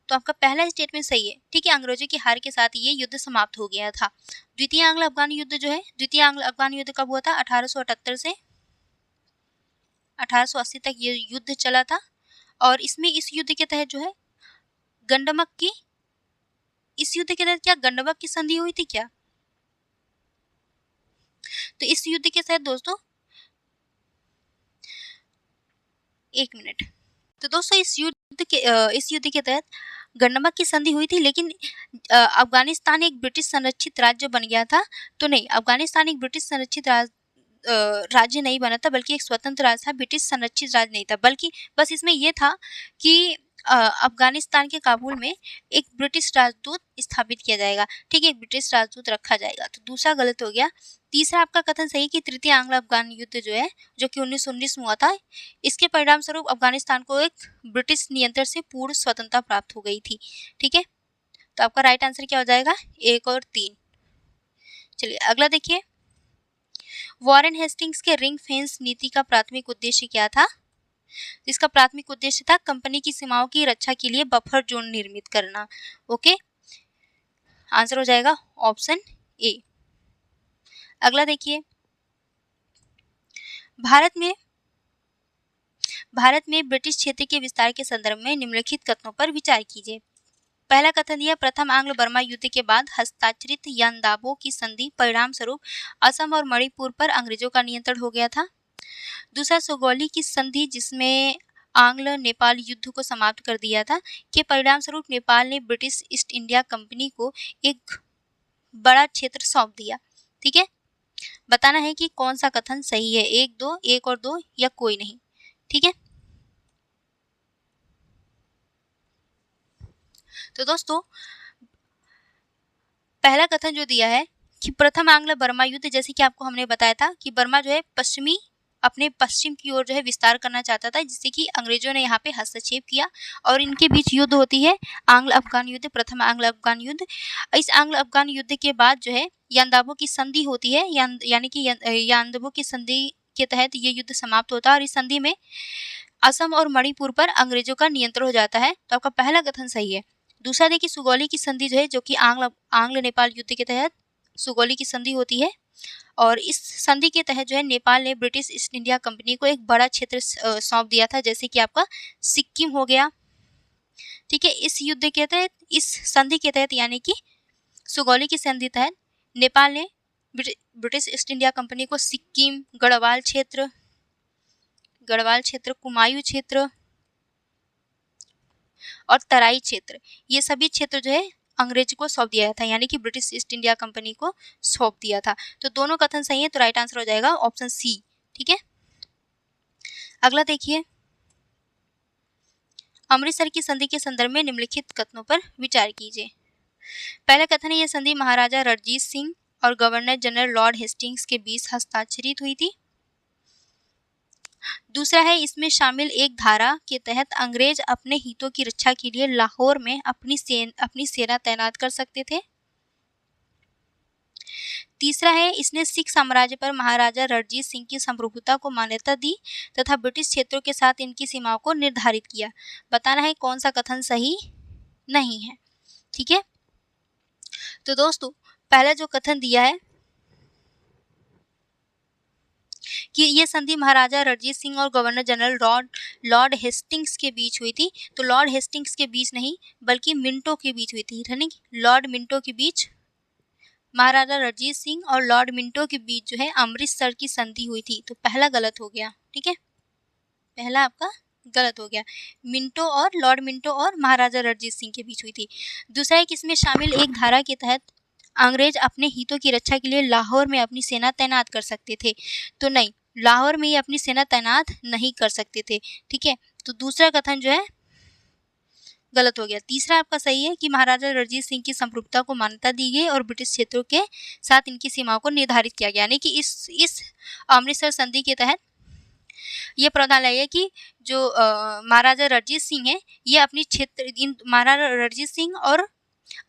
तो आपका पहला स्टेटमेंट सही है, ठीक है। अंग्रेजों की हार के साथ ये युद्ध समाप्त हो गया था। द्वितीय आंग्ल अफगान युद्ध जो है, द्वितीय आंग्ल अफगान युद्ध कब हुआ था, 1878 से 1880 तक ये युद्ध चला था और इसमें इस युद्ध के तहत जो है इस युद्ध के तहत क्या गंडमक की संधि हुई थी क्या? तो इस युद्ध के तहत दोस्तों, एक मिनट, तो दोस्तों इस युद्ध के तहत गंडमक की संधि हुई थी, लेकिन अफगानिस्तान एक ब्रिटिश संरक्षित राज्य बन गया था। तो नहीं, अफगानिस्तान एक ब्रिटिश संरक्षित राज्य नहीं बना था, बल्कि एक स्वतंत्र राज्य था, ब्रिटिश संरक्षित राज्य नहीं था। बल्कि बस इसमें यह था कि अफगानिस्तान के काबुल में एक ब्रिटिश राजदूत स्थापित किया जाएगा, ठीक है, एक ब्रिटिश राजदूत रखा जाएगा। तो दूसरा गलत हो गया। तीसरा आपका कथन सही कि तृतीय आंग्ल अफगान युद्ध जो है, जो कि 1919 में हुआ था, इसके परिणाम स्वरूप अफगानिस्तान को एक ब्रिटिश नियंत्रण से पूर्ण स्वतंत्रता प्राप्त हो गई थी, ठीक है। तो आपका राइट आंसर क्या हो जाएगा, 1 और 3। चलिए अगला देखिए, वॉरेन हेस्टिंग्स के रिंग फेंस नीति का प्राथमिक उद्देश्य क्या था? इसका प्राथमिक उद्देश्य था कंपनी की सीमाओं की रक्षा के लिए बफर जोन निर्मित करना। ओके, आंसर हो जाएगा ऑप्शन ए। अगला देखिए, भारत में ब्रिटिश क्षेत्र के विस्तार के संदर्भ में निम्नलिखित कथनों पर विचार कीजिए। पहला कथन यह, प्रथम आंग्ल बर्मा युद्ध के बाद हस्ताक्षरित यानदाबो की संधि परिणाम स्वरूप असम और मणिपुर पर अंग्रेजों का नियंत्रण हो गया था। दूसरा, सुगौली की संधि जिसमें आंग्ल नेपाल युद्ध को समाप्त कर दिया था, के परिणाम स्वरूप नेपाल ने ब्रिटिश ईस्ट इंडिया कंपनी को एक बड़ा क्षेत्र सौंप दिया, ठीक है। बताना है कि कौन सा कथन सही है, 1 और 2 या कोई नहीं, ठीक है। तो दोस्तों, पहला कथन जो दिया है कि प्रथम आंग्ल बर्मा युद्ध, जैसे कि आपको हमने बताया था कि बर्मा जो है अपने पश्चिम की ओर जो है विस्तार करना चाहता था, जिससे कि अंग्रेजों ने यहाँ पे हस्तक्षेप किया और इनके बीच युद्ध होती है आंग्ल अफगान युद्ध, प्रथम आंग्ल अफगान युद्ध। इस आंग्ल अफगान युद्ध के बाद जो है यानदाबो की संधि होती है, यानी कि यानदाबो की संधि के तहत ये युद्ध समाप्त होता है और इस संधि में असम और मणिपुर पर अंग्रेजों का नियंत्रण हो जाता है। तो आपका पहला कथन सही है। दूसरा देखिए, सुगौली की संधि जो है, जो कि आंग्ल नेपाल युद्ध के तहत सुगौली की संधि होती है और इस संधि के तहत जो है नेपाल ने ब्रिटिश ईस्ट इंडिया कंपनी को एक बड़ा क्षेत्र सौंप दिया था, जैसे कि आपका सिक्किम हो गया, ठीक है। इस युद्ध के तहत, इस संधि के तहत, यानी कि सुगौली की संधि तहत नेपाल ने ब्रिटिश ईस्ट इंडिया कंपनी को सिक्किम, गढ़वाल क्षेत्र, कुमायूं क्षेत्र और तराई क्षेत्र, ये सभी क्षेत्र जो है अंग्रेज को सौंप दिया था, यानी कि ब्रिटिश ईस्ट इंडिया कंपनी को सौंप दिया था। तो दोनों कथन सही है, तो राइट आंसर हो जाएगा ऑप्शन सी, ठीक है। अगला देखिए, अमृतसर की संधि के संदर्भ में निम्नलिखित कथनों पर विचार कीजिए। पहला कथन है, यह संधि महाराजा रणजीत सिंह और गवर्नर जनरल लॉर्ड हेस्टिंग्स के बीच हस्ताक्षरित हुई थी। दूसरा है, इसमें शामिल एक धारा के तहत अंग्रेज अपने हितों की रक्षा के लिए लाहौर में अपनी सेना तैनात कर सकते थे। तीसरा है, इसने सिख साम्राज्य पर महाराजा रणजीत सिंह की संप्रभुता को मान्यता दी तथा ब्रिटिश क्षेत्रों के साथ इनकी सीमाओं को निर्धारित किया। बताना है कौन सा कथन सही नहीं है, ठीक है। तो दोस्तों, पहला जो कथन दिया है कि ये संधि महाराजा रणजीत सिंह और गवर्नर जनरल लॉर्ड हेस्टिंग्स के बीच हुई थी, तो लॉर्ड हेस्टिंग्स के बीच नहीं बल्कि मिंटो के बीच हुई थी, ठीक, लॉर्ड मिंटो के बीच, महाराजा रणजीत सिंह और लॉर्ड मिंटो के बीच जो है अमृतसर की संधि हुई थी। तो पहला गलत हो गया, ठीक है, पहला आपका गलत हो गया। लॉर्ड मिंटो और महाराजा रणजीत सिंह के बीच हुई थी। दूसरा है कि इसमें शामिल एक धारा के तहत अंग्रेज अपने हितों की रक्षा के लिए लाहौर में अपनी सेना तैनात कर सकते थे, तो नहीं, लाहौर में ये अपनी सेना तैनात नहीं कर सकते थे, ठीक है। तो दूसरा कथन जो है गलत हो गया। तीसरा आपका सही है कि महाराजा रणजीत सिंह की संप्रभुता को मान्यता दी गई और ब्रिटिश क्षेत्रों के साथ इनकी सीमाओं को निर्धारित किया गया, यानी कि इस अमृतसर संधि के तहत ये प्रावधान लाया गया कि जो महाराजा रणजीत सिंह है, ये अपनी महाराजा रणजीत सिंह और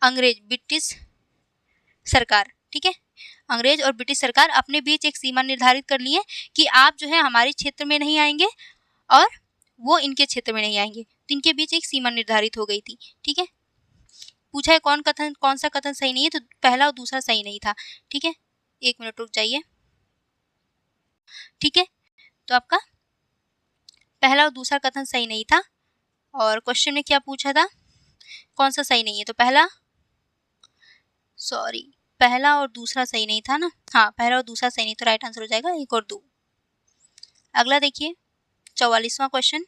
अंग्रेज ब्रिटिश सरकार, ठीक है, अंग्रेज और ब्रिटिश सरकार अपने बीच एक सीमा निर्धारित कर ली है कि आप जो है हमारे क्षेत्र में नहीं आएंगे और वो इनके क्षेत्र में नहीं आएंगे, तो इनके बीच एक सीमा निर्धारित हो गई थी, ठीक है। पूछा है कौन सा कथन सही नहीं है, तो पहला और दूसरा सही नहीं था, ठीक है। 1 मिनट रुक जाइए, ठीक है। तो आपका पहला और दूसरा कथन सही नहीं था और क्वेश्चन में क्या पूछा था, कौन सा सही नहीं है, तो पहला और दूसरा सही नहीं था ना, हाँ, पहला और दूसरा सही नहीं, तो राइट आंसर हो जाएगा 1 और 2। अगला देखिए, 44वां क्वेश्चन,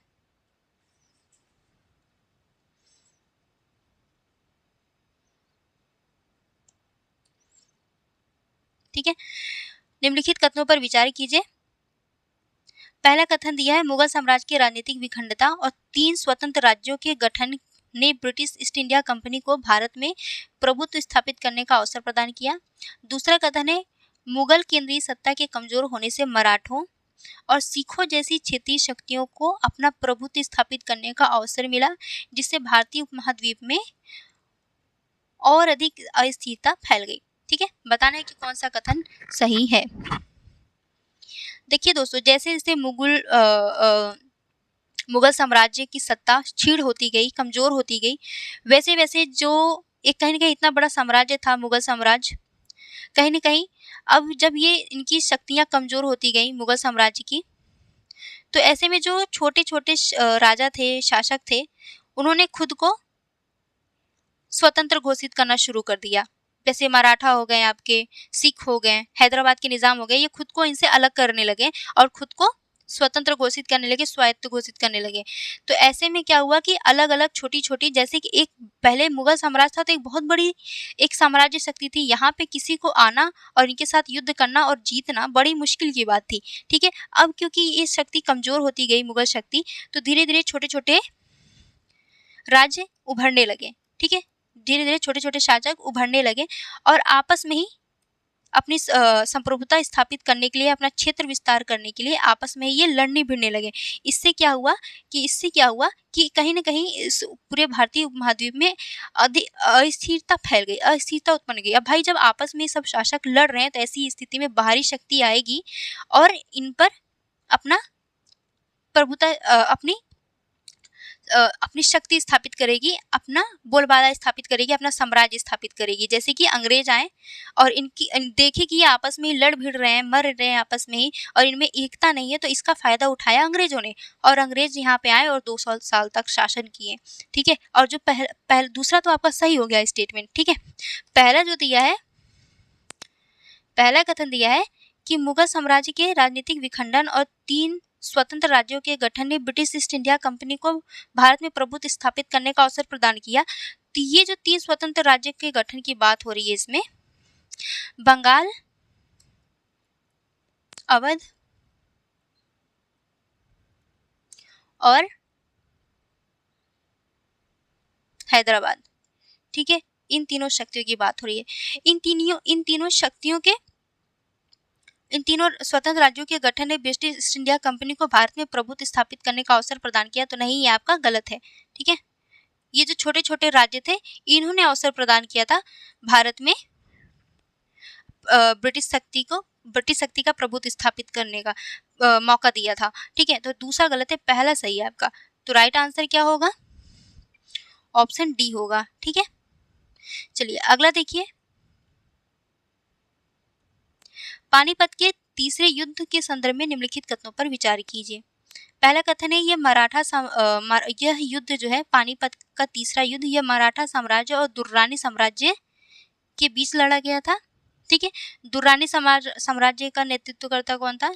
ठीक है। निम्नलिखित कथनों पर विचार कीजिए। पहला कथन दिया है, मुगल साम्राज्य की राजनीतिक विखंडता और 3 स्वतंत्र राज्यों के गठन ने ब्रिटिश ईस्ट इंडिया कंपनी को भारत में प्रभुत्व स्थापित करने का अवसर प्रदान किया। दूसरा कथन है, मुगल केंद्रीय सत्ता के कमजोर होने से मराठों और सिखों जैसी क्षेत्रीय शक्तियों को अपना प्रभुत्व स्थापित करने का अवसर मिला, जिससे भारतीय उपमहाद्वीप में और अधिक अस्थिरता फैल गई। ठीक है, बताना है कि कौन सा कथन सही है। देखिए दोस्तों, जैसे जैसे मुगल साम्राज्य की सत्ता क्षीण होती गई, कमजोर होती गई, वैसे वैसे जो एक कहीं न कहीं इतना बड़ा साम्राज्य था मुगल साम्राज्य, कहीं न कहीं अब जब ये इनकी शक्तियाँ कमजोर होती गई मुगल साम्राज्य की, तो ऐसे में जो छोटे-छोटे राजा थे, शासक थे, उन्होंने खुद को स्वतंत्र घोषित करना शुरू कर दिया। जैसे मराठा हो गए आपके, सिख हो गए, हैदराबाद के निज़ाम हो गए, ये खुद को इनसे अलग करने लगे और खुद को स्वतंत्र घोषित करने लगे, स्वायत्त घोषित करने लगे। तो ऐसे में क्या हुआ कि अलग-अलग छोटी-छोटी, जैसे कि एक पहले मुगल साम्राज्य था तो एक बहुत बड़ी एक साम्राज्य शक्ति थी, यहाँ पे किसी को आना और इनके साथ युद्ध करना और जीतना बड़ी मुश्किल की बात थी। ठीक है, अब क्योंकि ये शक्ति कमजोर होती गई मुगल शक्ति, तो धीरे-धीरे छोटे-छोटे राज्य उभरने लगे। ठीक है, धीरे-धीरे छोटे-छोटे शासक उभरने लगे और आपस में ही अपनी संप्रभुता स्थापित करने के लिए, अपना क्षेत्र विस्तार करने के लिए आपस में ये लड़ने भिड़ने लगे। इससे क्या हुआ कि कहीं न कहीं इस पूरे भारतीय उपमहाद्वीप में अस्थिरता फैल गई, अस्थिरता उत्पन्न हो गई। अब भाई जब आपस में सब शासक लड़ रहे हैं, तो ऐसी स्थिति में बाहरी शक्ति आएगी और इन पर अपना अपनी शक्ति स्थापित करेगी, अपना बोलबाला स्थापित करेगी, अपना साम्राज्य स्थापित करेगी। जैसे कि अंग्रेज आए और देखे कि ये आपस में ही लड़ भिड़ रहे हैं, मर रहे हैं आपस में ही और इनमें एकता नहीं है, तो इसका फायदा उठाया अंग्रेजों ने और अंग्रेज यहाँ पे आए और 200 साल तक शासन किए। ठीक है, और जो दूसरा तो आपका सही हो गया स्टेटमेंट। ठीक है, पहला कथन दिया है कि मुगल साम्राज्य के राजनीतिक विखंडन और 3 स्वतंत्र राज्यों के गठन ने ब्रिटिश ईस्ट इंडिया कंपनी को भारत में प्रभुत्व स्थापित करने का अवसर प्रदान किया। तो ये जो 3 स्वतंत्र राज्य के गठन की बात हो रही है, इसमें बंगाल, अवध और हैदराबाद। ठीक है, इन तीनों शक्तियों की बात हो रही है। इन तीनों स्वतंत्र राज्यों के गठन ने ब्रिटिश ईस्ट इंडिया कंपनी को भारत में प्रभुत्व स्थापित करने का अवसर प्रदान किया। तो नहीं, ये आपका गलत है। ठीक है, ये जो छोटे-छोटे राज्य थे, इन्होंने अवसर प्रदान किया था भारत में ब्रिटिश शक्ति का प्रभुत्व स्थापित करने का मौका दिया था। ठीक है, तो दूसरा गलत है, पहला सही है आपका। तो राइट आंसर क्या होगा? ऑप्शन डी होगा। ठीक है, चलिए अगला देखिए। पानीपत के तीसरे युद्ध के संदर्भ में निम्नलिखित कथनों पर विचार कीजिए। पहला कथन है, यह युद्ध जो है, पानीपत का तीसरा युद्ध, यह मराठा साम्राज्य और दुर्रानी साम्राज्य के बीच लड़ा गया था। ठीक है, दुर्रानी साम्राज्य का नेतृत्वकर्ता कौन था?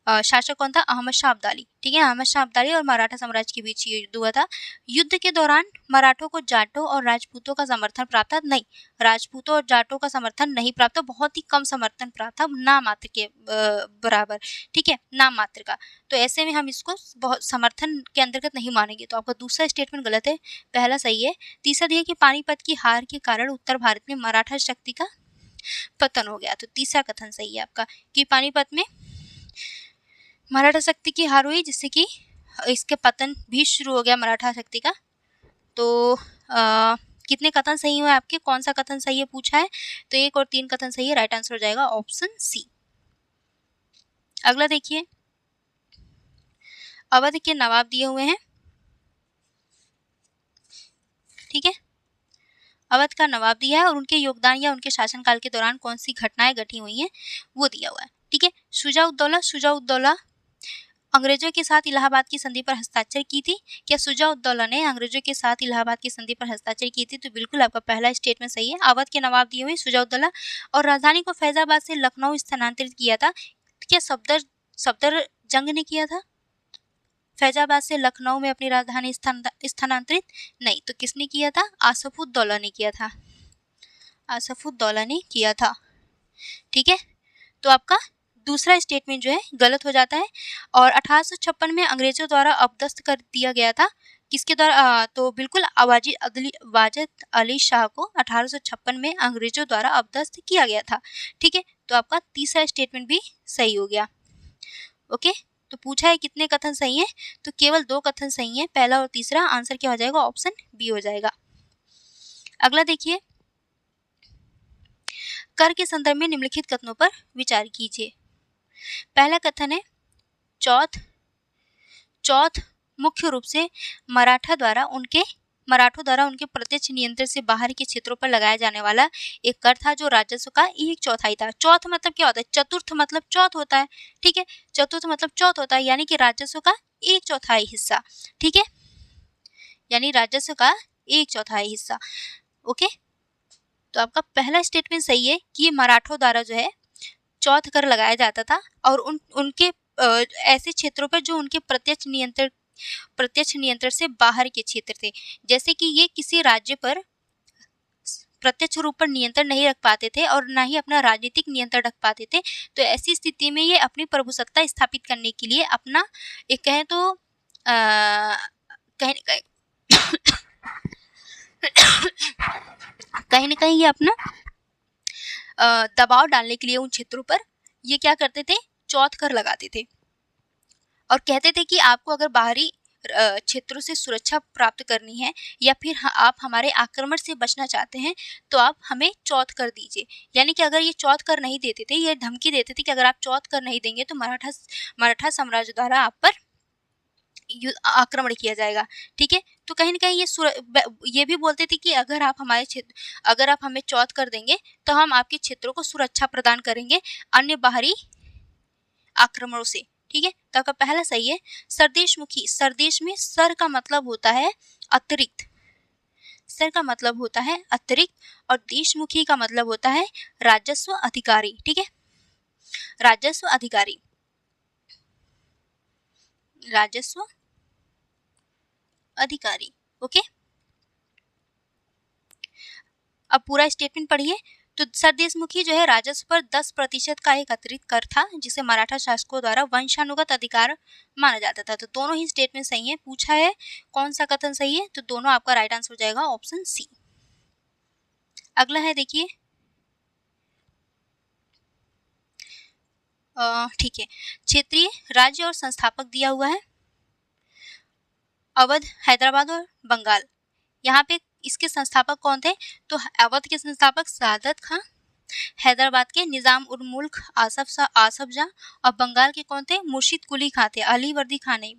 शासक कौन था? अहमद शाह अब्दाली। ठीक है, अहमद शाह अब्दाली और मराठा साम्राज्य के बीच ये युद्ध हुआ था। युद्ध के दौरान मराठों को जाटों और राजपूतों का समर्थन प्राप्त था? नहीं, राजपूतों और जाटों का समर्थन नहीं प्राप्त था, बहुत ही कम समर्थन प्राप्त था, नाम मात्र के बराबर। ठीक है, नाम मात्र का। तो ऐसे में हम इसको बहुत समर्थन के अंतर्गत नहीं मानेंगे। तो आपका दूसरा स्टेटमेंट गलत है, पहला सही है। तीसरा दिया कि पानीपत की हार के कारण उत्तर भारत में मराठा शक्ति का पतन हो गया। तो तीसरा कथन सही है आपका कि पानीपत में मराठा शक्ति की हार हुई, जिससे कि इसके पतन भी शुरू हो गया मराठा शक्ति का। तो कितने कथन सही हुए आपके? कौन सा कथन सही है पूछा है, तो 1 और 3 कथन सही है। राइट आंसर हो जाएगा ऑप्शन सी। अगला देखिए, अवध के नवाब दिए हुए हैं। ठीक है, अवध का नवाब दिया है और उनके योगदान या उनके शासनकाल के दौरान कौन सी घटनाएं घटी हुई हैं वो दिया हुआ है। ठीक है, शुजा-उद-दौला अंग्रेजों के साथ इलाहाबाद की संधि पर हस्ताक्षर की थी। क्या शुजा-उद-दौला ने अंग्रेजों के साथ इलाहाबाद की संधि पर हस्ताक्षर की थी? तो बिल्कुल आपका पहला स्टेटमेंट सही है। अवध के नवाब दिए हुए शुजा-उद-दौला और राजधानी को फैजाबाद से लखनऊ स्थानांतरित किया था। क्या सफदर जंग ने किया था फैजाबाद से लखनऊ में अपनी राजधानी स्थानांतरित? नहीं, तो किसने किया था? आसफ-उद-दौला ने किया था, आसफ-उद-दौला ने किया था। ठीक है, तो आपका दूसरा स्टेटमेंट जो है गलत हो जाता है। और 1856 में अंग्रेजों द्वारा अपदस्थ कर दिया गया था। किसके द्वारा? तो बिल्कुल वाजिद अली शाह को 1856 में अंग्रेजों द्वारा अपदस्थ किया गया था। ठीक है, तो आपका तीसरा स्टेटमेंट भी सही हो गया। ओके, तो पूछा है कितने कथन सही हैं, तो केवल 2 कथन सही हैं, पहला और तीसरा। आंसर क्या हो जाएगा? ऑप्शन बी हो जाएगा। अगला देखिए, कर के संदर्भ में निम्नलिखित कथनों पर विचार कीजिए। पहला कथन है, चौथ मुख्य रूप से मराठों द्वारा उनके प्रत्यक्ष नियंत्रण से बाहर के क्षेत्रों पर लगाया जाने वाला एक कर था, जो राजस्व का 1/4 था। चौथ मतलब क्या होता है? चतुर्थ मतलब चौथ होता है। ठीक है, चतुर्थ मतलब चौथ होता है, यानी कि राजस्व का 1/4 हिस्सा। ठीक है, यानी राजस्व का 1/4 हिस्सा। ओके, तो आपका पहला स्टेटमेंट सही है कि मराठों द्वारा जो है चौथ कर लगाया जाता था, और उनके ऐसे क्षेत्रों पर जो उनके प्रत्यक्ष नियंत्रण से बाहर के क्षेत्र थे। जैसे कि ये किसी राज्य पर प्रत्यक्ष रूप पर नियंत्रण नहीं रख पाते थे और ना ही अपना राजनीतिक नियंत्रण रख पाते थे, तो ऐसी स्थिति में ये अपनी प्रभुसत्ता स्थापित करने के लिए अपना एक कहें तो कहीं न कहीं ये अपना दबाव डालने के लिए उन क्षेत्रों पर ये क्या करते थे? चौथ कर लगाते थे, और कहते थे कि आपको अगर बाहरी क्षेत्रों से सुरक्षा प्राप्त करनी है, या फिर आप हमारे आक्रमण से बचना चाहते हैं, तो आप हमें चौथ कर दीजिए। यानी कि अगर ये चौथ कर नहीं देते थे, ये धमकी देते थे कि अगर आप चौथ कर नहीं देंगे तो मराठा साम्राज्य द्वारा आप पर आक्रमण किया जाएगा। ठीक है, तो कहीं न कहीं ये भी बोलते थे कि अगर आप हमें चौथ कर देंगे, तो हम आपके क्षेत्रों को सुरक्षा प्रदान करेंगे अन्य बाहरी आक्रमणों से। ठीक है, तो आपका पहला सही है। सरदेशमुखी, सरदेश में सर का मतलब होता है अतिरिक्त, सर का मतलब होता है अतिरिक्त, और देशमुखी का मतलब होता है राजस्व अधिकारी। ठीक है, राजस्व अधिकारी, राजस्व अधिकारी। ओके, अब पूरा स्टेटमेंट पढ़िए। तो सरदेशमुखी जो है राजस्व पर 10% का एक अतिरिक्त कर था, जिसे मराठा शासकों द्वारा वंशानुगत अधिकार माना जाता था। तो दोनों ही स्टेटमेंट सही है। पूछा है कौन सा कथन सही है, तो दोनों आपका राइट आंसर हो जाएगा ऑप्शन सी। अगला है देखिए, ठीक है, क्षेत्रीय राज्य और संस्थापक दिया हुआ है, अवध, हैदराबाद और बंगाल। यहाँ पे इसके संस्थापक कौन थे? तो अवध के संस्थापक सादत खां, हैदराबाद के निजाम उल मुल्क आसफ जाह, और बंगाल के कौन थे? मुर्शिद कुली खां थे। अली वर्दी खां नहीं,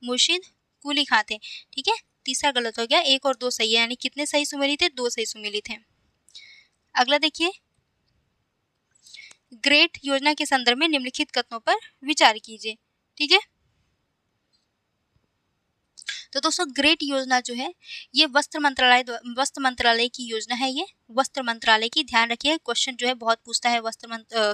मुर्शिद कुली खां थे। ठीक है, तीसरा गलत हो गया, 1 और 2 सही है, यानी कितने सही सुमेलित थे? 2 सही सुमेलित थे। अगला देखिए, ग्रेट योजना के संदर्भ में निम्नलिखित कथनों पर विचार कीजिए। ठीक है, तो दोस्तों ग्रेट योजना जो है ये वस्त्र मंत्रालय की योजना है। ये वस्त्र मंत्रालय की, ध्यान रखिए क्वेश्चन जो है बहुत पूछता है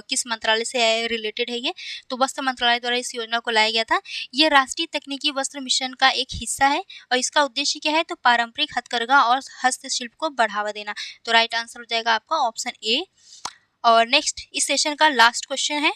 किस मंत्रालय से रिलेटेड है ये। तो वस्त्र मंत्रालय द्वारा इस योजना को लाया गया था। ये राष्ट्रीय तकनीकी वस्त्र मिशन का एक हिस्सा है, और इसका उद्देश्य क्या है? तो पारंपरिक हथकरघा और हस्तशिल्प को बढ़ावा देना। तो राइट आंसर हो जाएगा आपका ऑप्शन ए। और नेक्स्ट इस सेशन का लास्ट क्वेश्चन है,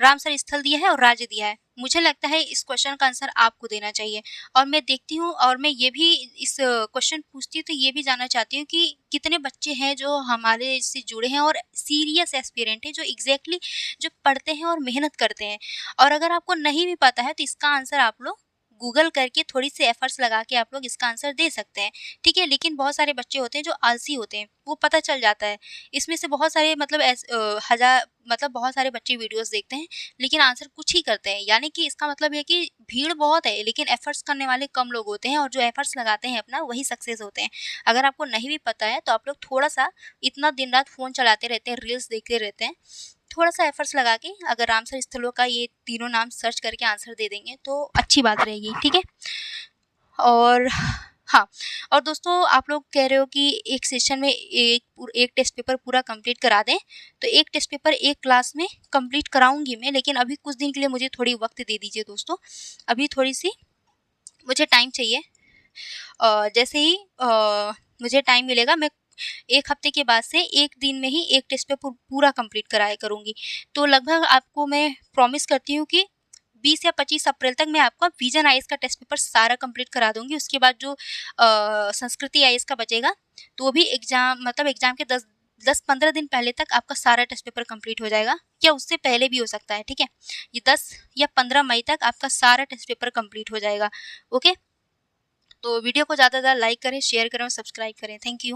रामसर स्थल दिया है और राज्य दिया है। मुझे लगता है इस क्वेश्चन का आंसर आपको देना चाहिए, और मैं देखती हूँ और मैं ये भी इस क्वेश्चन पूछती हूँ तो ये भी जानना चाहती हूँ कि कितने बच्चे हैं जो हमारे से जुड़े हैं और सीरियस एस्पिरेंट है, जो एग्जैक्टली जो पढ़ते हैं और मेहनत करते हैं। और अगर आपको नहीं भी पता है तो इसका आंसर आप लोग गूगल करके थोड़ी सी एफर्ट्स लगा के आप लोग इसका आंसर दे सकते हैं। ठीक है, लेकिन बहुत सारे बच्चे होते हैं जो आलसी होते हैं, वो पता चल जाता है। इसमें से बहुत सारे बहुत सारे बच्चे वीडियोस देखते हैं लेकिन आंसर कुछ ही करते हैं, यानी कि इसका मतलब है कि भीड़ बहुत है लेकिन एफर्ट्स करने वाले कम लोग होते हैं, और जो एफर्ट्स लगाते हैं अपना वही सक्सेस होते हैं। अगर आपको नहीं भी पता है तो आप लोग थोड़ा सा, इतना दिन रात फ़ोन चलाते रहते हैं, रील्स देखते रहते हैं, थोड़ा सा एफर्ट्स लगा के अगर रामसर स्थलों का ये तीनों नाम सर्च करके आंसर दे देंगे तो अच्छी बात रहेगी। ठीक है, और हाँ, और दोस्तों आप लोग कह रहे हो कि एक सेशन में एक टेस्ट पेपर पूरा कंप्लीट करा दें, तो एक टेस्ट पेपर एक क्लास में कंप्लीट कराऊंगी मैं, लेकिन अभी कुछ दिन के लिए मुझे थोड़ी वक्त दे दीजिए दोस्तों। अभी थोड़ी सी मुझे टाइम चाहिए, जैसे ही मुझे टाइम मिलेगा मैं 1 हफ्ते के बाद से 1 दिन में ही 1 टेस्ट पेपर पूरा कंप्लीट कराया करूँगी। तो लगभग आपको मैं प्रॉमिस करती हूँ कि 20 या 25 अप्रैल तक मैं आपका विज़न आईएएस का टेस्ट पेपर सारा कंप्लीट करा दूँगी। उसके बाद जो संस्कृति आईएएस का बचेगा, तो वो भी एग्ज़ाम के 10-15 दिन पहले तक आपका सारा टेस्ट पेपर कंप्लीट हो जाएगा, या उससे पहले भी हो सकता है, ठीक है? ये 10 या 15 मई तक आपका सारा टेस्ट पेपर कंप्लीट हो जाएगा, ओके? तो वीडियो को ज़्यादा से ज़्यादा लाइक करें, शेयर करें और सब्सक्राइब करें। Thank you.